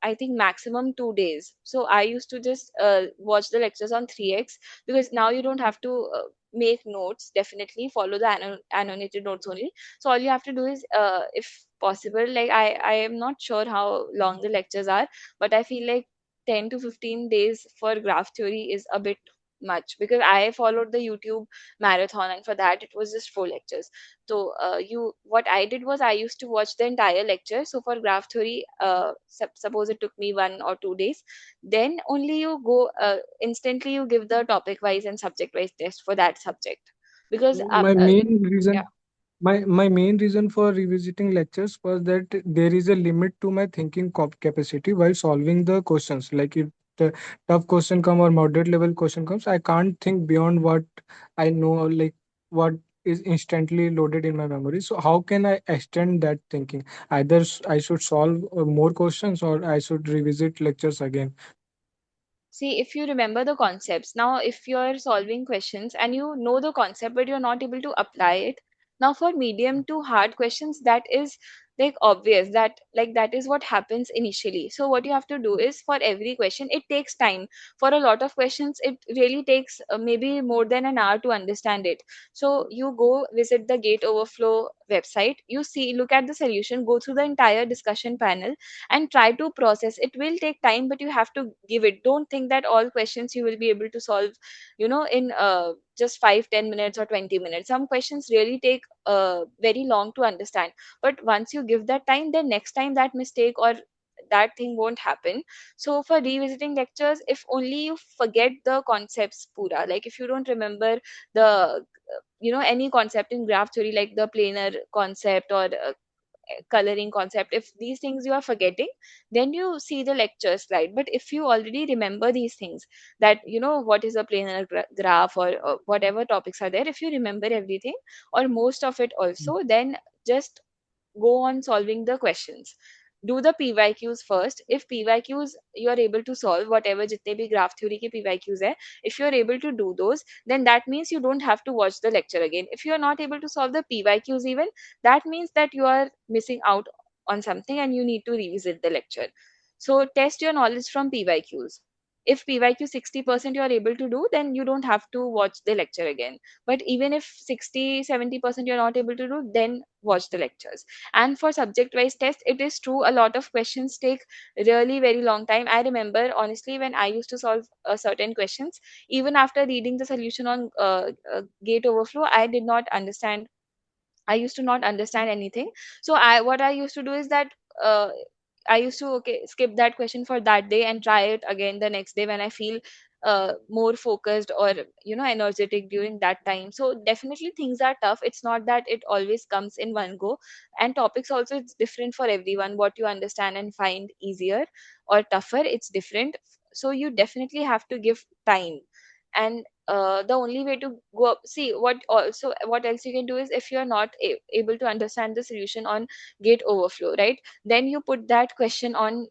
I think, maximum 2 days. So I used to just watch the lectures on 3x, because now you don't have to make notes. Definitely follow the annotated notes only. So all you have to do is, if possible, like I am not sure how long the lectures are, but I feel like 10 to 15 days for graph theory is a bit much, because I followed the YouTube marathon, and for that it was just 4 lectures. So what I did was I used to watch the entire lecture. So for graph theory, suppose it took me 1 or 2 days, then only you go instantly you give the topic wise and subject wise test for that subject, because My main reason yeah. My main reason for revisiting lectures was that there is a limit to my thinking capacity while solving the questions. Like if the tough question come or moderate level question comes, I can't think beyond what I know, or like what is instantly loaded in my memory. So how can I extend that thinking? Either I should solve more questions or I should revisit lectures again. See, if you remember the concepts, now if you're solving questions and you know the concept but you're not able to apply it, now for medium to hard questions, that is like obvious that like that is what happens initially. So what you have to do is for every question, it takes time. For a lot of questions, it really takes maybe more than an hour to understand it. So you go visit the Gate Overflow website, you see, look at the solution, go through the entire discussion panel and try to process. It will take time, but you have to give it. Don't think that all questions you will be able to solve, in just 5, 10 minutes or 20 minutes. Some questions really take very long to understand, but once you give that time, then next time that mistake or that thing won't happen. So for revisiting lectures, if only you forget the concepts pura, like if you don't remember the any concept in graph theory, like the planar concept or coloring concept, if these things you are forgetting, then you see the lecture slide. But if you already remember these things, that what is a planar graph, or whatever topics are there, if you remember everything or most of it also, then just go on solving the questions. Do the PYQs first. If PYQs you are able to solve, whatever jitne bhi graph theory ke PYQs hai, if you are able to do those, then that means you don't have to watch the lecture again. If you are not able to solve the PYQs even, that means that you are missing out on something and you need to revisit the lecture. So test your knowledge from PYQs. If PYQ 60% you are able to do, then you don't have to watch the lecture again. But even if 60, 70% you're not able to do, then watch the lectures. And for subject wise test, it is true a lot of questions take really very long time. I remember honestly when I used to solve certain questions, even after reading the solution on Gate Overflow, I did not understand. I used to not understand anything. So what I used to do is that uh, I used to skip that question for that day and try it again the next day when I feel more focused or energetic during that time. So definitely things are tough. It's not that it always comes in one go, and topics also, it's different for everyone. What you understand and find easier or tougher, it's different. So you definitely have to give time. And the only way to go up, see what else you can do is, if you're not able to understand the solution on Gate Overflow, right, then you put that question on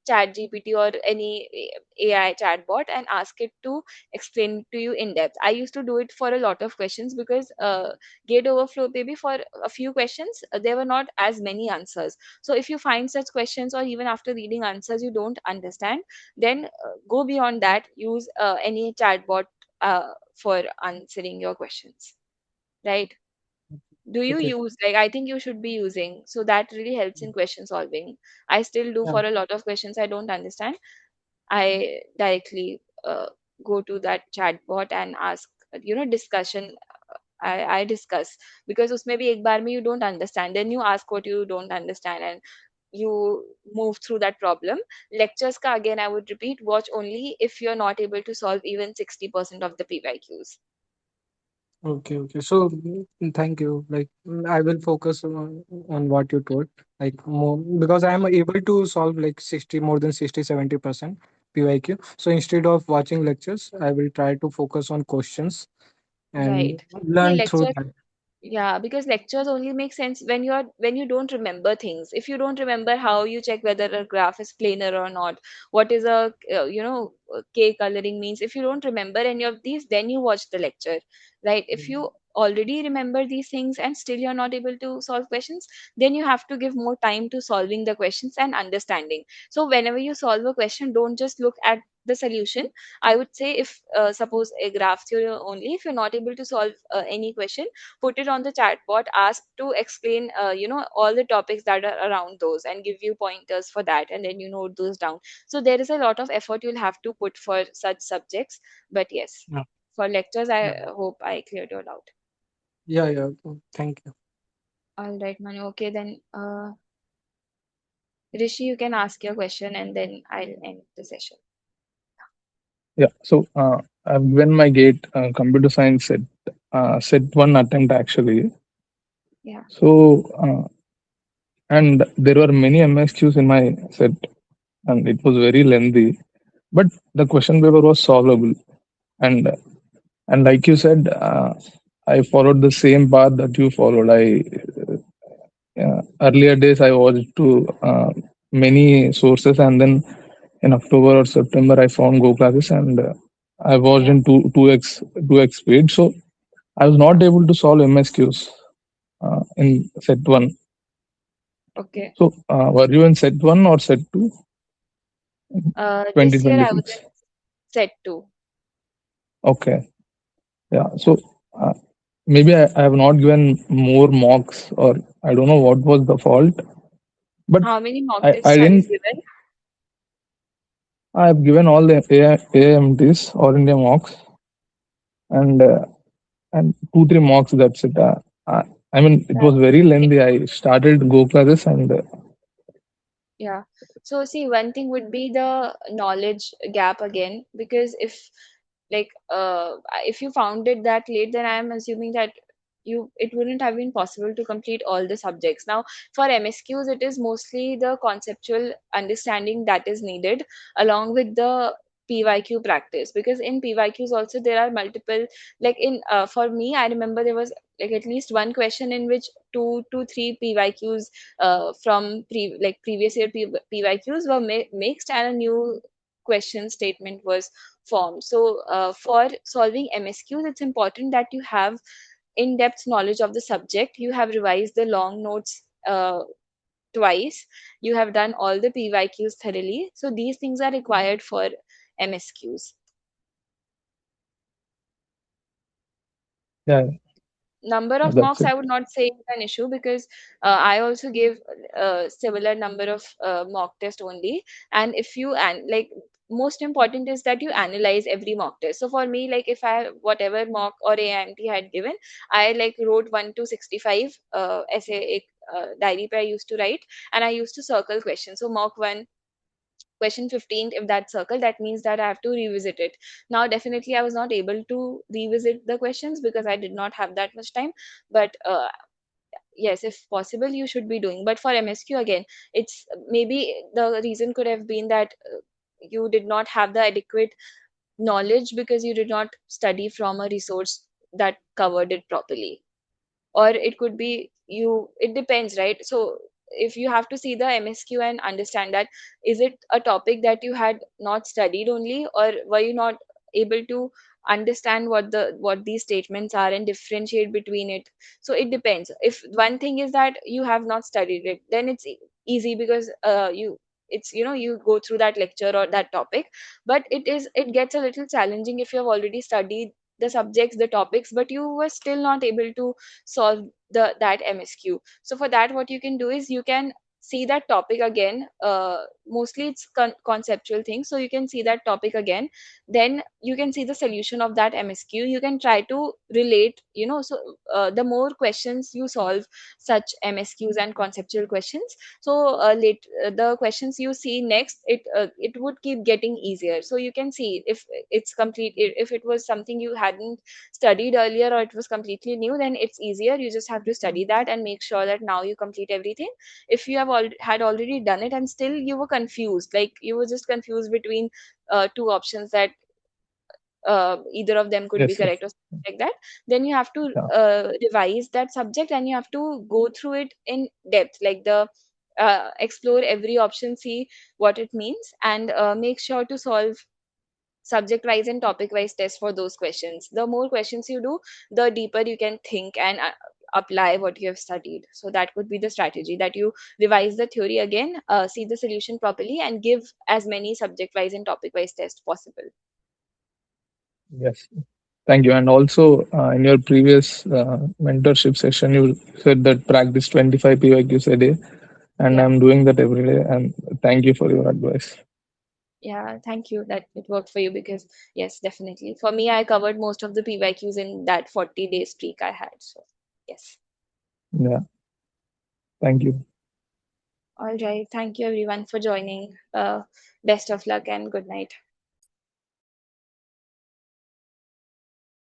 Chat GPT or any AI chatbot and ask it to explain to you in depth. I used to do it for a lot of questions because Gate Overflow, maybe for a few questions, there were not as many answers. So if you find such questions, or even after reading answers you don't understand, then go beyond that, use any chatbot for answering your questions, right? Do you Okay. use, like, I think you should be using, so that really helps in question solving. I still do. Yeah. For a lot of questions I don't understand, I directly go to that chatbot and ask, discussion. I discuss, because उसमें भी एक बार में you don't understand, then you ask what you don't understand and you move through that problem. Lectures ka, again I would repeat, watch only if you're not able to solve even 60% of the PYQs. Okay, okay. So thank you. Like I will focus on what you told. Like more because I am able to solve like 60 more than 60 70% PYQ. So instead of watching lectures, I will try to focus on questions and Right. See, learn through lecture. that. Yeah, because lectures only make sense when you don't remember things. If you don't remember how you check whether a graph is planar or not, what is a K coloring means. If you don't remember any of these, then you watch the lecture, right? If you already remember these things and still you're not able to solve questions, then you have to give more time to solving the questions and understanding. So whenever you solve a question, don't just look at the solution. I would say, if suppose a graph theory only, if you're not able to solve any question, put it on the chatbot, ask to explain all the topics that are around those and give you pointers for that, and then you note those down. So there is a lot of effort you'll have to put for such subjects. But yes, Yeah. for lectures, I Yeah. hope I cleared your doubt. Yeah, yeah. Thank you. All right, Manu. Okay, then Rishi, you can ask your question and then I'll end the session. Yeah. So I've given my gate computer science set one attempt actually. Yeah. So, and there were many MSQs in my set, and it was very lengthy. But the question paper was solvable, and like you said, I followed the same path that you followed. I earlier days I watched to many sources, and then in October or September I found Go classes, and I watched Yeah. in two x speed. So I was not able to solve MSQs in set one. Okay. So were you in set one or set two? This year I was 2026. in set 2. Okay. Yeah. So uh, maybe I have not given more mocks, or I don't know what was the fault, but How many mock I tests have you didn't. given? I have given all the AIMTs, All India mocks, and 2 3 mocks. That's it. I mean, it was That's very okay. lengthy. I started Go classes, and Yeah. So see, one thing would be the knowledge gap again, because like if you found it that late, then I am assuming that it wouldn't have been possible to complete all the subjects. Now, for MSQs, it is mostly the conceptual understanding that is needed along with the PYQ practice, because in PYQs also there are multiple, like in for me, I remember there was like at least one question in which 2 to 3 PYQs from previous year PYQs were mixed, and a new question statement was formed. So for solving MSQs, it's important that you have in-depth knowledge of the subject. You have revised the long notes twice. You have done all the PYQs thoroughly. So these things are required for MSQs. yeah, Number of that's mocks, it. I would not say is an issue, because I also gave a similar number of mock test only. And if you like, most important is that you analyze every mock test. So for me, like if I whatever mock or AIMT had given, I like wrote 1 to 65 essay diary I used to write, and I used to circle questions. So mock 1, question 15, if that circle, that means that I have to revisit it. Now definitely I was not able to revisit the questions because I did not have that much time, but yes, if possible you should be doing. But for MSQ again, it's maybe the reason could have been that you did not have the adequate knowledge because you did not study from a resource that covered it properly. Or it could be you, it depends, right? So if you have to see the MSQ and understand that, is it a topic that you had not studied only, or were you not able to understand what these statements are and differentiate between it? So it depends. If one thing is that you have not studied it, then it's easy, because you it's you go through that lecture or that topic. But it gets a little challenging if you have already studied the subjects, the topics, but you were still not able to solve that MSQ. So for that, what you can do is you can see that topic again. Mostly it's conceptual things, so you can see that topic again. Then you can see the solution of that MSQ. You can try to relate. So the more questions you solve, such MSQs and conceptual questions, so the questions you see next, it would keep getting easier. So you can see if it's complete, if it was something you hadn't studied earlier or it was completely new, then it's easier. You just have to study that and make sure that now you complete everything. If you have had already done it and still you were confused, like you were just confused between two options, that either of them could be Yes, yes. correct or something like that, then you have to Yeah. revise that subject, and you have to go through it in depth, like the explore every option, see what it means, and make sure to solve subject wise and topic wise tests for those questions. The more questions you do, the deeper you can think and apply what you have studied. So that could be the strategy, that you revise the theory again, see the solution properly, and give as many subject wise and topic wise tests possible. Yes. Thank you. And also, in your previous mentorship session, you said that practice 25 PYQs a day, and Yeah. I'm doing that every day. And thank you for your advice. Yeah, thank you that it worked for you, because yes, definitely. For me, I covered most of the PYQs in that 40-day streak I had. So, yes. Yeah. Thank you. All right. Thank you everyone for joining. Best of luck and good night.